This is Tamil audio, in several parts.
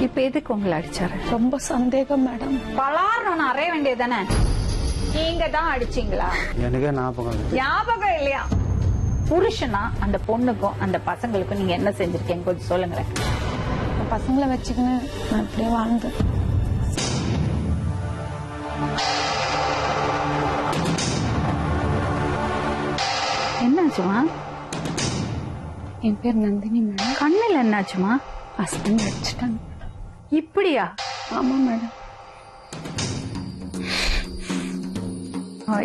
இப்ப எதுக்கு உங்களை அடிச்சாரு? ரொம்ப சந்தேகம் மேடம். பலார்னு அறைய வேண்டியதானே? நீங்க தான் அடிச்சீங்களா? எனக்கு ஞாபகம் இல்லையா? புருஷனா அந்த பொண்ணுக்கும் அந்த பசங்களுக்கும் நீங்க என்ன செஞ்சிருக்கீங்க கொஞ்சம் சொல்லுங்களேன். பசங்களை வச்சுக்கின்னு நான் இப்படியே வாழ்ந்தேன். என்னாச்சுமா? என் பேர் நந்தினி மேடம். கண்ணில் என்னாச்சுமா? ஹஸ்பண்ட் அடிச்சிட்டாங்க. இப்படியா? ஆமா மேடம்.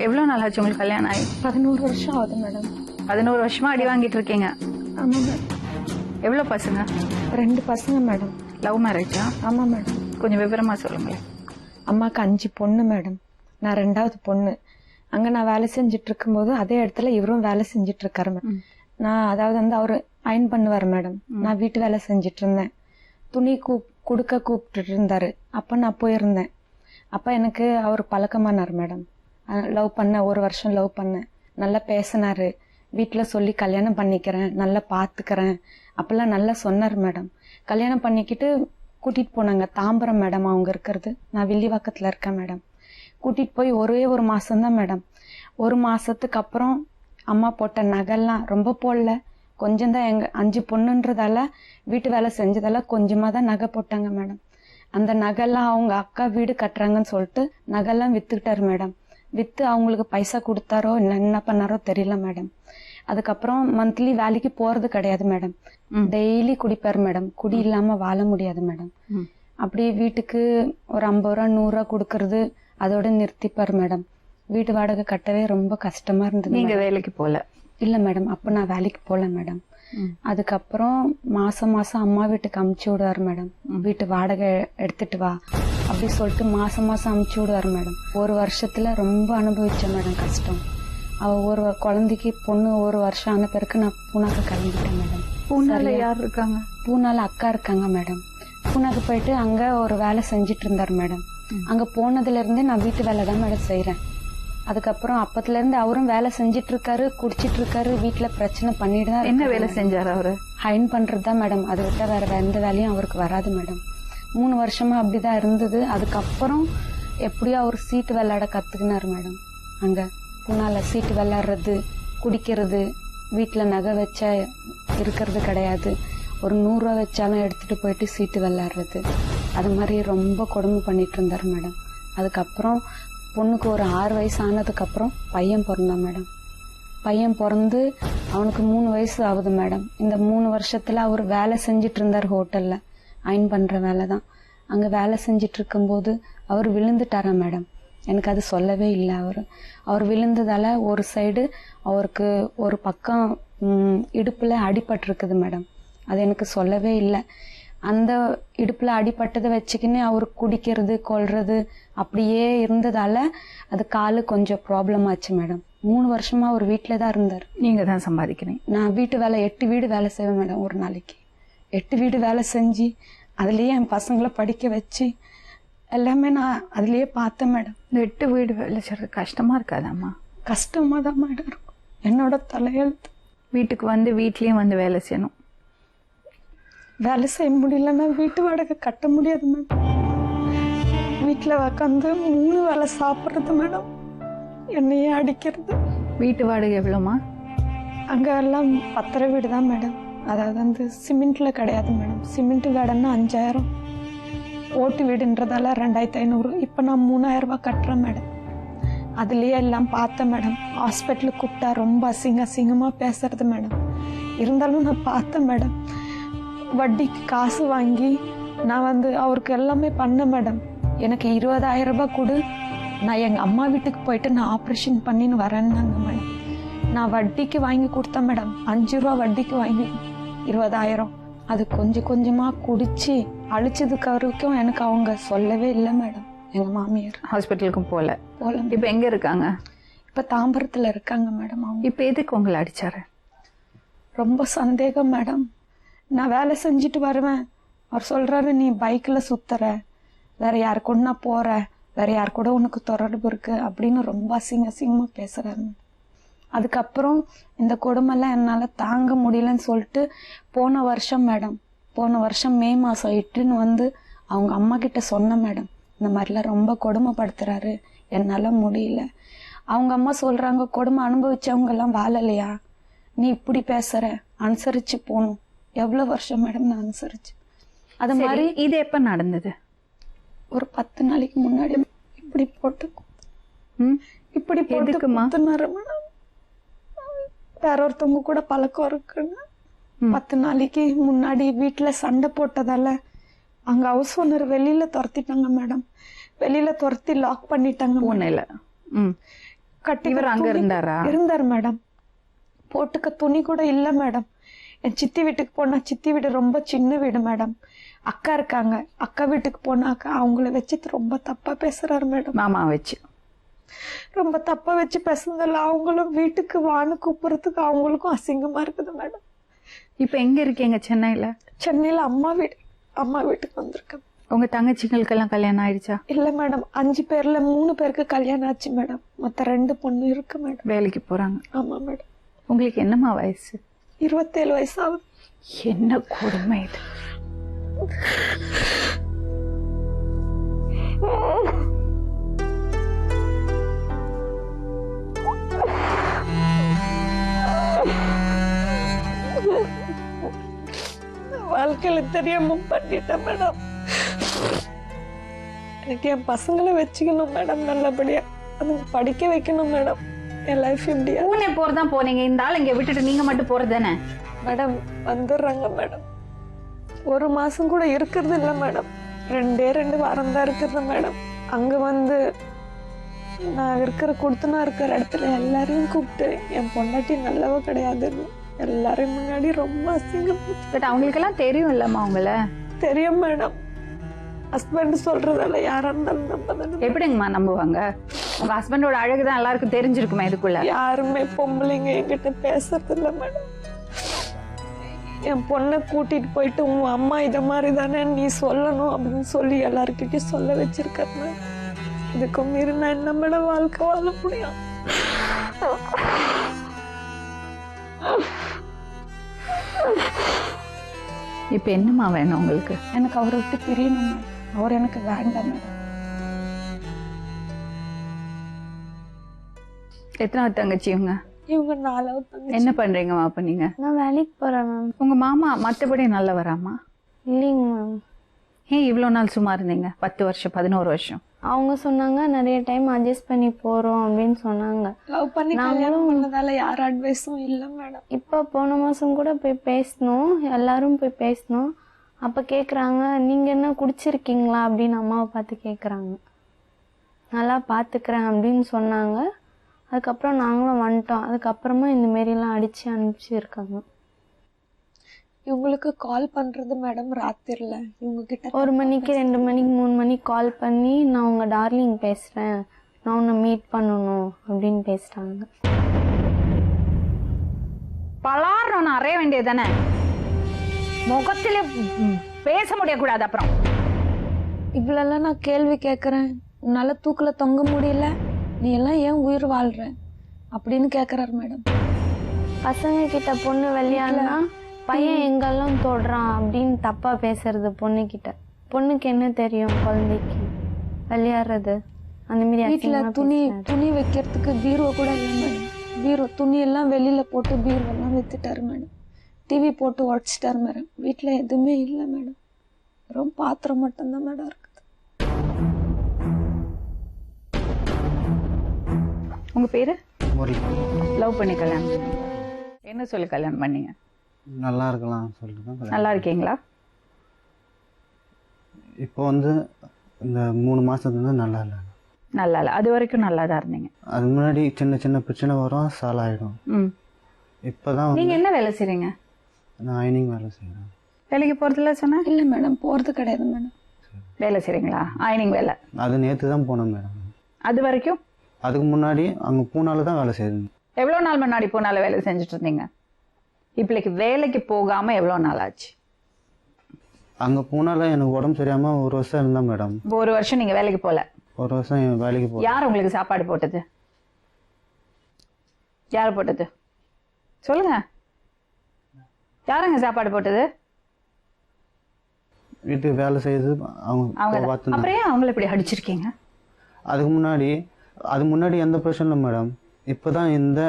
எவ்வளவு நாள் ஆச்சு உங்களுக்கு கல்யாணம் ஆகி? 11 வருஷம் ஆகுது மேடம். 11 வருஷமா அடி வாங்கிட்டு இருக்கீங்க. ஆமா மேடம். எவ்வளவு பசங்க? 2 பசங்க மேடம். லவ் மேரேஜா? ஆமா மேடம். கொஞ்சம் விவரமா சொல்லுங்களேன். அம்மாக்கு 5 பொண்ணு மேடம். நான் 2வது பொண்ணு. அங்க நான் வேலை செஞ்சுட்டு இருக்கும்போது அதே இடத்துல இவரும் வேலை செஞ்சுட்டு இருக்காரு மேடம். நான் அதாவது வந்து அவரு அயன் பண்ணுவாரு மேடம். நான் வீட்டு வேலை செஞ்சுட்டு இருந்தேன். துணி குடுக்க கூப்பிட்டு இருந்தாரு. அப்ப நான் போயிருந்தேன். அப்ப எனக்கு அவர் பழக்கமானார் மேடம். லவ் பண்ண 1 வருஷம் லவ் பண்ணேன். நல்லா பேசினாரு. வீட்டுல சொல்லி கல்யாணம் பண்ணிக்கிறேன், நல்லா பாத்துக்கிறேன் அப்பெல்லாம் நல்லா சொன்னார் மேடம். கல்யாணம் பண்ணிக்கிட்டு கூட்டிட்டு போனாங்க தாம்பரம் மேடம் அவங்க இருக்கிறது. நான் வில்லிவாக்கத்துல இருக்கேன் மேடம். கூட்டிட்டு போய் ஒரே 1 மாசம்தான் மேடம். 1 மாசத்துக்கு அப்புறம் அம்மா போட்ட நகைலாம் ரொம்ப போடல, கொஞ்சம் தான். எங்க 5 பொண்ணுன்றதால வீட்டு வேலை செஞ்சதால கொஞ்சமா தான் நகை போட்டாங்க மேடம். அந்த நகைலாம் அவங்க அக்கா வீடு கட்டுறாங்கன்னு சொல்லிட்டு நகைலாம் வித்துக்கிட்டாரு மேடம். வித்து அவங்களுக்கு பைசா கொடுத்தாரோ என்ன பண்ணாரோ தெரியல மேடம். அதுக்கப்புறம் மந்த்லி வேலைக்கு போறது கிடையாது மேடம். Daily குடிப்பாரு madam. குடி இல்லாம வாழ முடியாது மேடம். அப்படியே வீட்டுக்கு ஒரு 50 ரூபா 100 ரூபா கொடுக்கறது அதோட நிறுத்திப்பாரு மேடம். வீட்டு வாடகை கட்டவே ரொம்ப கஷ்டமா இருந்தது. நீங்க வேலைக்கு போல? இல்ல மேடம், அப்ப நான் வேலைக்கு போல மேடம். அதுக்கப்புறம் மாசம் மாசம் அம்மா வீட்டுக்கு அமுச்சு விடுவாரு மேடம். வீட்டு வாடகை எடுத்துட்டு வா அப்படி சொல்லிட்டு மாசம் மாசம் அமுச்சு விடுவாரு மேடம். 1 வருஷத்துல ரொம்ப அனுபவிச்சேன் மேடம் கஷ்டம். அவ ஒரு குழந்தைக்கு பொண்ணு 1 வருஷம் ஆன பிறகு நான் பூனாக்கு கிளம்பிட்டேன் மேடம். பூனால யார் இருக்காங்க? பூனால அக்கா இருக்காங்க மேடம். பூனாக்கு போயிட்டு அங்க ஒரு வேலை செஞ்சிட்டு இருந்தாரு மேடம். அங்க போனதுல இருந்தே நான் வீட்டு வேலை தான் மேடம் செய்யறேன். அதுக்கப்புறம் அப்பத்துல இருந்து அவரும் வேலை செஞ்சிட்டு இருக்காரு, குடிச்சிட்டு இருக்காரு, வீட்டுல பிரச்சனை பண்ணிட்டு தான். என்ன வேலை செஞ்சாரு அவரு? ஹைன் பண்றதுதான் மேடம். அதை விட்டா வேற எந்த வேலையும் அவருக்கு வராது மேடம். 3 வருஷமா அப்படிதான் இருந்தது. அதுக்கப்புறம் எப்படியோ அவர் சீட்டு விளையாட கத்துக்கினாரு மேடம். அங்க பூனால சீட்டு விளையாடுறது, குடிக்கிறது, வீட்டுல நகை வச்சா இருக்கிறது கிடையாது. ஒரு 100 ரூபா வச்சாலும் எடுத்துட்டு போயிட்டு சீட்டு விளையாடுறது, அது மாதிரி ரொம்ப கொடுமை பண்ணிட்டு இருந்தாரு மேடம். அதுக்கப்புறம் பொண்ணுக்கு ஒரு 6 வயசு ஆனதுக்கு அப்புறம் பையன் பிறந்தான் மேடம். பையன் பிறந்து அவனுக்கு 3 வயசு ஆகுது மேடம். இந்த 3 வருஷத்துல அவர் வேலை செஞ்சிட்டு இருந்தார் ஹோட்டல்ல. அயன் பண்ற வேலை தான். அங்க வேலை செஞ்சிட்டு இருக்கும்போது அவர் விழுந்துட்டாரா மேடம். எனக்கு அது சொல்லவே இல்லை. அவர் விழுந்ததால ஒரு சைடு அவருக்கு ஒரு பக்கம் இடுப்புல அடிபட்டு இருக்குது மேடம். அது எனக்கு சொல்லவே இல்லை. அந்த இடுப்புல அடிபட்டதை வச்சுக்கின்னு அவரு குடிக்கிறது கொள்றது அப்படியே இருந்ததால அது காலு கொஞ்சம் ப்ராப்ளம் ஆச்சு மேடம். 3 வருஷமா அவர் வீட்டுல தான் இருந்தார். நீங்க தான் சம்பாதிக்கிறீங்க? நான் வீட்டு வேலை 8 வீடு வேலை செய்வேன் மேடம். ஒரு நாளைக்கு 8 வீடு வேலை செஞ்சு அதுலயே என் பசங்களை படிக்க வச்சு எல்லாமே நான் அதுலயே பார்த்தேன் மேடம். இந்த 8 வீடு வேலை செய்யறது கஷ்டமா இருக்காதாம்மா? கஷ்டமா தான் மேடம் இருக்கும். என்னோட தலையெழுத்து. வீட்டுக்கு வந்து வீட்லயும் வந்து வேலை செய்யணும். வேலை செய்ய முடியலன்னா வீட்டு வாடகை கட்ட முடியாது மேடம். வீட்டுல உக்காந்து 3 வேலை சாப்பிடுறது மேடம். என்னையே அடிக்கிறது. வீட்டு வாடகை எவ்வளோமா? அங்க எல்லாம் 10 வீடு தான் மேடம். அதாவது வந்து சிமெண்ட்ல கிடையாது மேடம். சிமெண்ட் வீடுன்னா 5000, ஓட்டு வீடுன்றதால 2500. இப்ப நான் 3000 ரூபாய் கட்டுறேன் மேடம். அதுலயே எல்லாம் பார்த்தேன் மேடம். ஹாஸ்பிட்டலுக்கு கூப்பிட்டா ரொம்ப அசிங்கமா பேசுறது மேடம். இருந்தாலும் நான் பார்த்தேன் மேடம். வட்டிக்கு காசு வாங்கி நான் வந்து அவருக்கு எல்லாமே பண்ணேன் மேடம். எனக்கு 20000 ரூபாய் கொடு, நான் எங்க அம்மா வீட்டுக்கு போயிட்டு நான் ஆப்ரேஷன் பண்ணின்னு வரேன்னாங்க மேடம். நான் வட்டிக்கு வாங்கி கொடுத்தேன் மேடம். 5 ரூபா வட்டிக்கு வாங்கி 20000. அது கொஞ்சம் கொஞ்சமா குடிச்சு அழிச்சதுக்கு வரைக்கும் எனக்கு அவங்க சொல்லவே இல்லை மேடம். எங்க மாமியார் ஹாஸ்பிட்டலுக்கும் போல. இப்ப எங்க இருக்காங்க? இப்ப தாம்பரத்துல இருக்காங்க மேடம். அவங்க இப்ப எதுக்கு உங்களை அடிச்சாரு? ரொம்ப சந்தேகம் மேடம். நான் வேலை செஞ்சுட்டு வருவேன். அவர் சொல்றாரு, நீ பைக்ல சுத்துற, வேற யாரு கூட போற, வேற யாரு கூட உனக்கு தொடர்பு இருக்கு அப்படின்னு ரொம்ப அசிங்கமா பேசுறாரு. அதுக்கப்புறம் இந்த கொடுமைலாம் என்னால் தாங்க முடியலன்னு சொல்லிட்டு போன வருஷம் மே மாதம் இட்டுன்னு வந்து அவங்க அம்மா கிட்ட சொன்னேன் மேடம். இந்த மாதிரிலாம் ரொம்ப கொடுமைப்படுத்துறாரு, என்னால் முடியல. அவங்க அம்மா சொல்கிறாங்க, கொடுமை அனுபவிச்சவங்கெல்லாம் வாழலையா, நீ இப்படி பேசுற, அனுசரித்து போகணும். எவ்வளோ வருஷம் மேடம் நான் அனுசரிச்சு. அது மாதிரி இது எப்போ நடந்தது? ஒரு 10 நாளைக்கு முன்னாடி இப்படி போட்டு குத்துனாரு மேடம். வேற ஒருத்தவங்க கூட பழக்கம் இருக்குன்னு 10 நாளைக்கு முன்னாடி வீட்டுல சண்டை போட்டதால அங்க ஹவுஸ் ஓனர் வெளியில துரத்திட்டாங்க மேடம். வெளியில துரத்தி லாக் பண்ணிட்டாங்க. பூனையில கட்டி அங்க இருந்தாரா? இருந்தார் மேடம். போட்டுக்க துணி கூட இல்ல மேடம். என் சித்தி வீட்டுக்கு போனா, சித்தி வீடு ரொம்ப சின்ன வீடு மேடம். அக்கா இருக்காங்க, அக்கா வீட்டுக்கு போனாக்கா அவங்கள வச்சுட்டு ரொம்ப தப்பா பேசுறாரு மேடம். மாமா வச்சு ரொம்ப தப்பா வச்சு பேசுனதில்ல, அவங்களும் வீட்டுக்கு வான்னு கூப்பிடுறதுக்கு அவங்களுக்கும் அசிங்கமா இருக்குது மேடம். இப்ப எங்க இருக்கீங்க? சென்னையில அம்மா வீட்டுக்கு வந்திருக்கேன். உங்க தங்கச்சிகளுக்கெல்லாம் கல்யாணம் ஆயிடுச்சா? இல்ல மேடம், 5 பேர்ல 3 பேருக்கு கல்யாணம் ஆச்சு மேடம். மொத்த 2 பொண்ணு இருக்கு மேடம். வேலைக்கு போறாங்க? ஆமா மேடம். உங்களுக்கு என்னம்மா வயசு? 27 வயசு ஆகுது. என்ன கொடுமை இது! வாழ்க்கையில தெரியாம பண்ணிட்டேன் மேடம். எனக்கு என் பசங்களை வச்சுக்கணும் மேடம், நல்லபடியா அதுங்க படிக்க வைக்கணும் மேடம். என் லைஃப் இப்படியா? பூனே போறதான் போனீங்க, இந்த ஆள் இங்க விட்டுட்டு நீங்க மட்டும் போறது தானே மேடம்? வந்துடுறாங்க மேடம். 1 மாசம் கூட இருக்கிறது இல்லை மேடம். 2 வாரம் தான் இருக்கிறது மேடம். அங்க வந்து நான் கொடுத்துனா இருக்கிற இடத்துல எல்லாரையும் கூப்பிட்டு என் பொண்டாட்டி நல்லவ கிடையாதுன்னு எல்லாரும் முன்னாடி ரொம்ப அசிங்கம். பட் அவங்களுக்கு எல்லாம் தெரியும் இல்லம்மா? அவங்கள தெரியும் மேடம். ஹஸ்பண்ட் சொல்றதால யாரா இருந்தாலும் நம்ப. எப்படிங்கம்மா நம்புவாங்க? உங்க ஹஸ்பண்டோட அழகுதான் எல்லாருக்கும் தெரிஞ்சிருக்குமே. இதுக்குள்ள யாருமே பொம்பளைங்க என்கிட்ட பேசுறது இல்ல மேடம். என் பொண்ணை கூட்டிட்டு போயிட்டு உன் அம்மா இத மாதிரி தானே நீ சொல்லணும் அப்படின்னு சொல்லி எல்லாருக்கிட்டையும் சொல்ல வச்சிருக்க. இதுக்கு மீறி நான் என்ன மேடம் வாழ்க்கை வாழ முடியும்? இப்ப என்னம்மா வேணும் உங்களுக்கு? எனக்கு அவரை விட்டு பிரியணும் மேடம். அவர் எனக்கு வேண்டாம் மேடம். எத்தனாவது தங்கச்சி இவங்க? இவங்க 4வது தங்கச்சி. என்ன பண்றீங்கம்மா அப்ப நீங்க? நான் வேலைக்கு போறேன் மேம். உங்க மாமா மத்தபடி நல்ல வராமா? இல்லைங்க மேம். ஏன் இவ்வளவு நாள் சும்மா இருந்தீங்க? 10 வருஷம் 11 வருஷம். அவங்க சொன்னாங்க நிறைய டைம் அட்ஜஸ்ட் பண்ணி போறோம் அப்படின்னு சொன்னாங்க. லவ் பண்ணி கல்யாணம் பண்ணதால யார் அட்வைஸும் இல்ல மேடம். இப்போ போன மாசம் கூட போய் பேசணும், எல்லாரும் போய் பேசணும். அப்ப கேக்குறாங்க, நீங்க என்ன குடிச்சிருக்கீங்களா அப்படின்னு அம்மாவை பார்த்து கேக்குறாங்க. நல்லா பாத்துக்கிறேன் அப்படின்னு சொன்னாங்க. அதுக்கப்புறம் நாங்களும் வந்துட்டோம். அதுக்கப்புறமா இந்த மாரி எல்லாம் அடிச்சு அனுப்பிச்சு இருக்காங்க. இவங்களுக்கு கால் பண்றது மேடம் ராத்திரில இவங்க கிட்ட 1 மணிக்கு 2 மணிக்கு 3 மணிக்கு கால் பண்ணி, நான் உங்க டார்லிங் பேசுறேன், நான் உன்னை மீட் பண்ணணும் அப்படின்னு பேசுறாங்க. பலாரணும் அறைய வேண்டியது தானே, முகத்திலே பேச முடியக்கூடாது. அப்புறம் இவ்வளவு நான் கேள்வி கேட்கறேன், உன்னால தூக்குல தொங்க முடியல, நீ எல்லாம் ஏன் உயிர் வாழ்ற அப்படின்னு கேக்குறாரு மேடம். பசங்க கிட்ட பொண்ணு விளையாடுனா பையன் எங்கெல்லாம் தொடுறான் அப்படின்னு தப்பா பேசுறது பொண்ணு கிட்ட. பொண்ணுக்கு என்ன தெரியும்? குழந்தைக்கு விளையாடுறது அந்த மாதிரி. வீட்டுல துணி வைக்கிறதுக்கு பீரோ கூட இல்லை மேடம். பீரோ துணி எல்லாம் வெளியில போட்டு பீரோ எல்லாம் வித்துட்டாரு மேடம். டிவி போட்டு உடச்சிட்டாரு மேடம். வீட்டுல எதுவுமே இல்லை மேடம். வெறும் பாத்திரம் மட்டும்தான் மேடம் இருக்குது. உங்க பேரு? லவ் பண்ணி கல்யாணம் பண்ணீங்க? என்ன சொல்லி கல்யாணம் பண்ணீங்க? நல்லா இருக்கலாம் சொல்லிட்டு. நல்லா இருக்கீங்களா? இப்போ வந்து இந்த 3 மாசத்துக்கு நல்லா இல்லை. நல்லா இல்லை. அது வரைக்கும் நல்லா தான் இருந்தீங்க. அது முன்னாடி சின்ன சின்ன பிரச்சனை வரும், சால்வ் ஆகிடும். இப்போதான் நீங்க என்ன வேலை செய்றீங்க? நான் அயனிங் வேலை செய்கிறேன். வேலைக்கு போறதுல சொன்ன? இல்லை மேடம், போறது கிடையாது மேடம். வேலை செய்றீங்களா? அயனிங் வேலை. அது நேற்று தான் போனேன் மேடம். அது வரைக்கும்? அதுக்கு முன்னாடி அங்கே பூனால தான் வேலை செய்யுது. எவ்வளோ நாள் முன்னாடி பூனால வேலை செஞ்சுட்டு இருந்தீங்க? இப்பளைக்கு வேலைக்கு போகாம எவ்வளோ நாள் ஆச்சு? அங்கே பூனால எனக்கு உடம்பு சரியாமல் 1 வருஷம் இருந்தேன் மேடம். 1 வருஷம் நீங்க வேலைக்கு போல? 1 வருஷம் வேலைக்கு போல. யார் உங்களுக்கு சாப்பாடு போட்டது? யார் போட்டது சொல்லுங்க. யாருங்க சாப்பாடு போட்டது? வீட்டுக்கு வேலை செய்யுது அவங்க அவங்க பார்த்து. அப்புறம் ஏன் அவங்கள இப்படி அடிச்சிருக்கீங்க? அதுக்கு முன்னாடி எந்த பிரச்சனை இல்லை மேடம். இப்போதான் இந்த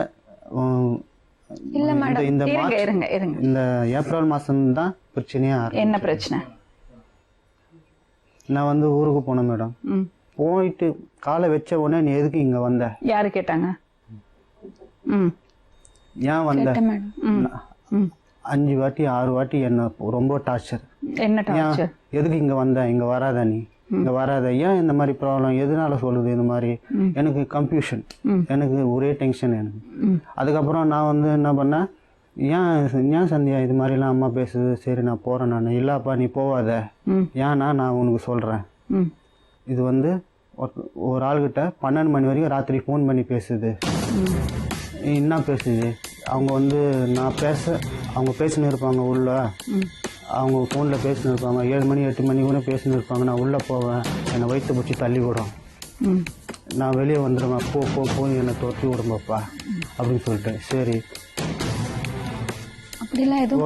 இல்ல மேடம். இந்த இருங்க மார்ச் இருங்க இருங்க. இந்த ஏப்ரல் மாதம் தான் பிரச்சனையா ஆரம்பிச்சு. என்ன பிரச்சனை? நான் வந்து ஊருக்கு போனேன் மேடம். ம். போயிட்டு காலை வச்ச உடனே நீ எதுக்கு இங்கே வந்த, யாரு கேட்டாங்க? ம். ஏன் வந்த? கேட்டேன் மேடம். ம். ம். 5 வாட்டி 6 வாட்டி என்ன ரொம்ப டார்ச்சர். என்ன ஏன் டார்ச்சர்? எதுக்கு இங்கே வந்த, இங்கே வராத, நீ இங்கே வராத, ஏன் இந்த மாதிரி ப்ராப்ளம் எதனால சொல்லுது இந்த மாதிரி? எனக்கு கன்ஃபியூஷன், எனக்கு ஒரே டென்ஷன் எனக்கு. அதுக்கப்புறம் நான் வந்து என்ன பண்ணேன், ஏன் சந்தியா இது மாதிரிலாம் அம்மா பேசுது, சரி நான் போகிறேன். நான் இல்லைப்பா நீ போவாத, ஏன்னா நான் உனக்கு சொல்கிறேன். இது வந்து ஒரு ஆள்கிட்ட 12 மணி வரைக்கும் ராத்திரி ஃபோன் பண்ணி பேசுது. என்ன பேசுது? அவங்க வந்து அவங்க பேசின்னு இருப்பாங்க உள்ள, அவங்க ஃபோனில் பேசின்னு இருப்பாங்க. 7 மணி 8 மணி கூட பேசின்னு இருப்பாங்க. நான் உள்ளே போவேன், என்னை வயிற்று பிடிச்சி தள்ளி விடும். நான் வெளியே வந்துடுவேன், போ என்னை தொட்டி விடுங்கப்பா அப்படின்னு சொல்லிட்டு. சரி அப்படிலாம் எதுவும்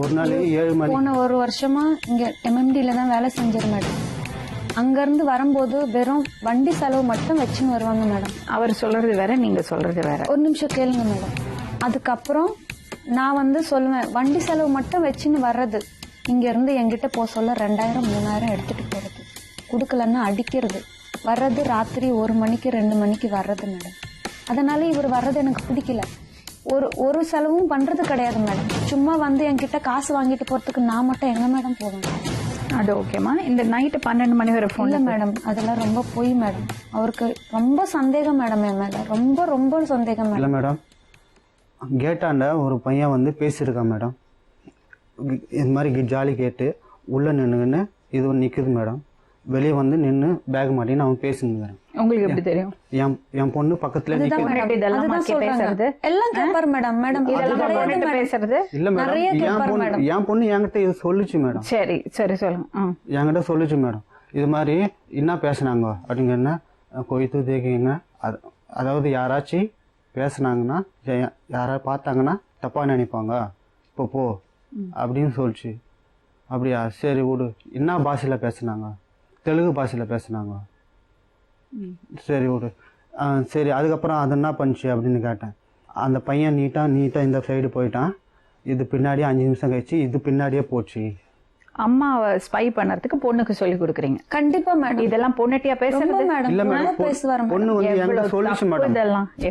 ஒரு நாள் 7 மணி. போன ஒரு வருஷமா இங்க MMDல தான் வேலை செஞ்சது மேடம். அங்க இருந்து வரும்போது வெறும் வண்டி செலவு மட்டும் வச்சுன்னு வருவாங்க மேடம். அவர் சொல்றது வேற, நீங்க சொல்றது வேற. ஒரு நிமிஷம் கேளுங்க மேடம். அதுக்கப்புறம் நான் வந்து சொல்லுவேன், வண்டி செலவு மட்டும் வச்சுன்னு வர்றது. இங்க இருந்து என்கிட்ட போக சொல்ல 2000 3000 எடுத்துட்டு போறது, கொடுக்கலன்னா அடிக்கிறது, வர்றது ராத்திரி 1 மணிக்கு 2 மணிக்கு வர்றது மேடம். அதனால இவர் வர்றது எனக்கு பிடிக்கல. ஒரு செலவும் பண்றது கிடையாது மேடம். சும்மா வந்து என்கிட்ட காசு வாங்கிட்டு போறதுக்கு நான் மட்டும் எங்க மேடம் போவேன்? அது ஓகேமா. இந்த நைட்டு 12 மணி வரை ஃபோன்? இல்ல மேடம், அதெல்லாம் ரொம்ப பொய் மேடம். அவருக்கு ரொம்ப சந்தேகம் மேடம் என் மேல, ரொம்ப ரொம்ப சந்தேகம் இல்லை மேடம். மேடம், கேட்டாண்ட ஒரு பையன் வந்து பேசியிருக்கான் மேடம். இது மாதிரி ஜாலி கேட்டு உள்ளே நின்றுன்னு இது ஒன்று நிற்குது மேடம். வெளியே வந்து நின்று பேக் மாட்டின்னு அவன் பேசுங்க. உங்களுக்கு எப்படி தெரியும்? என் பொண்ணு பக்கத்துல நிற்குது. இதெல்லாம் பேசுறது எல்லாம் கேட்பாரு மேடம். மேடம் பேசுறது இல்ல மேடம், என் பொண்ணு என்கிட்ட இது சொல்லுச்சு மேடம். சரி சரி சொல்லுங்க. என்கிட்ட சொல்லுச்சு மேடம், இது மாதிரி என்ன பேசுனாங்க அப்படிங்கன்னா, கொய்த்து தேக்கிங்க. அதாவது யாராச்சும் பேசுனாங்கன்னா, யாராவது பார்த்தாங்கன்னா தப்பா நினைப்பாங்க, இப்போ போ அப்படின்னு சொல்லிச்சு. அப்படியா, சரி விடு. என்ன பாஷையில் பேசுனாங்க? தெலுங்கு பாஷையில் பேசுனாங்க. சரி விடு. சரி, அதுக்கப்புறம் அது என்ன பண்ணுச்சு அப்படின்னு கேட்டேன். அந்த பையன் நீட்டாக இந்த சைடு போயிட்டான். இது பின்னாடியே 5 நிமிஷம் கழிச்சு இது பின்னாடியே போச்சு. அம்மாவை ஸ்பை பண்ணறதுக்கு பொண்ணுக்கு சொல்லி கொடுக்குறீங்க? கண்டிப்பா மேடம். இதெல்லாம் பொண்ணுட்டியா பேசுறது? இல்ல மேடம், பொண்ணு வந்து என்கிட்ட சொல்லிச்சு மேடம்.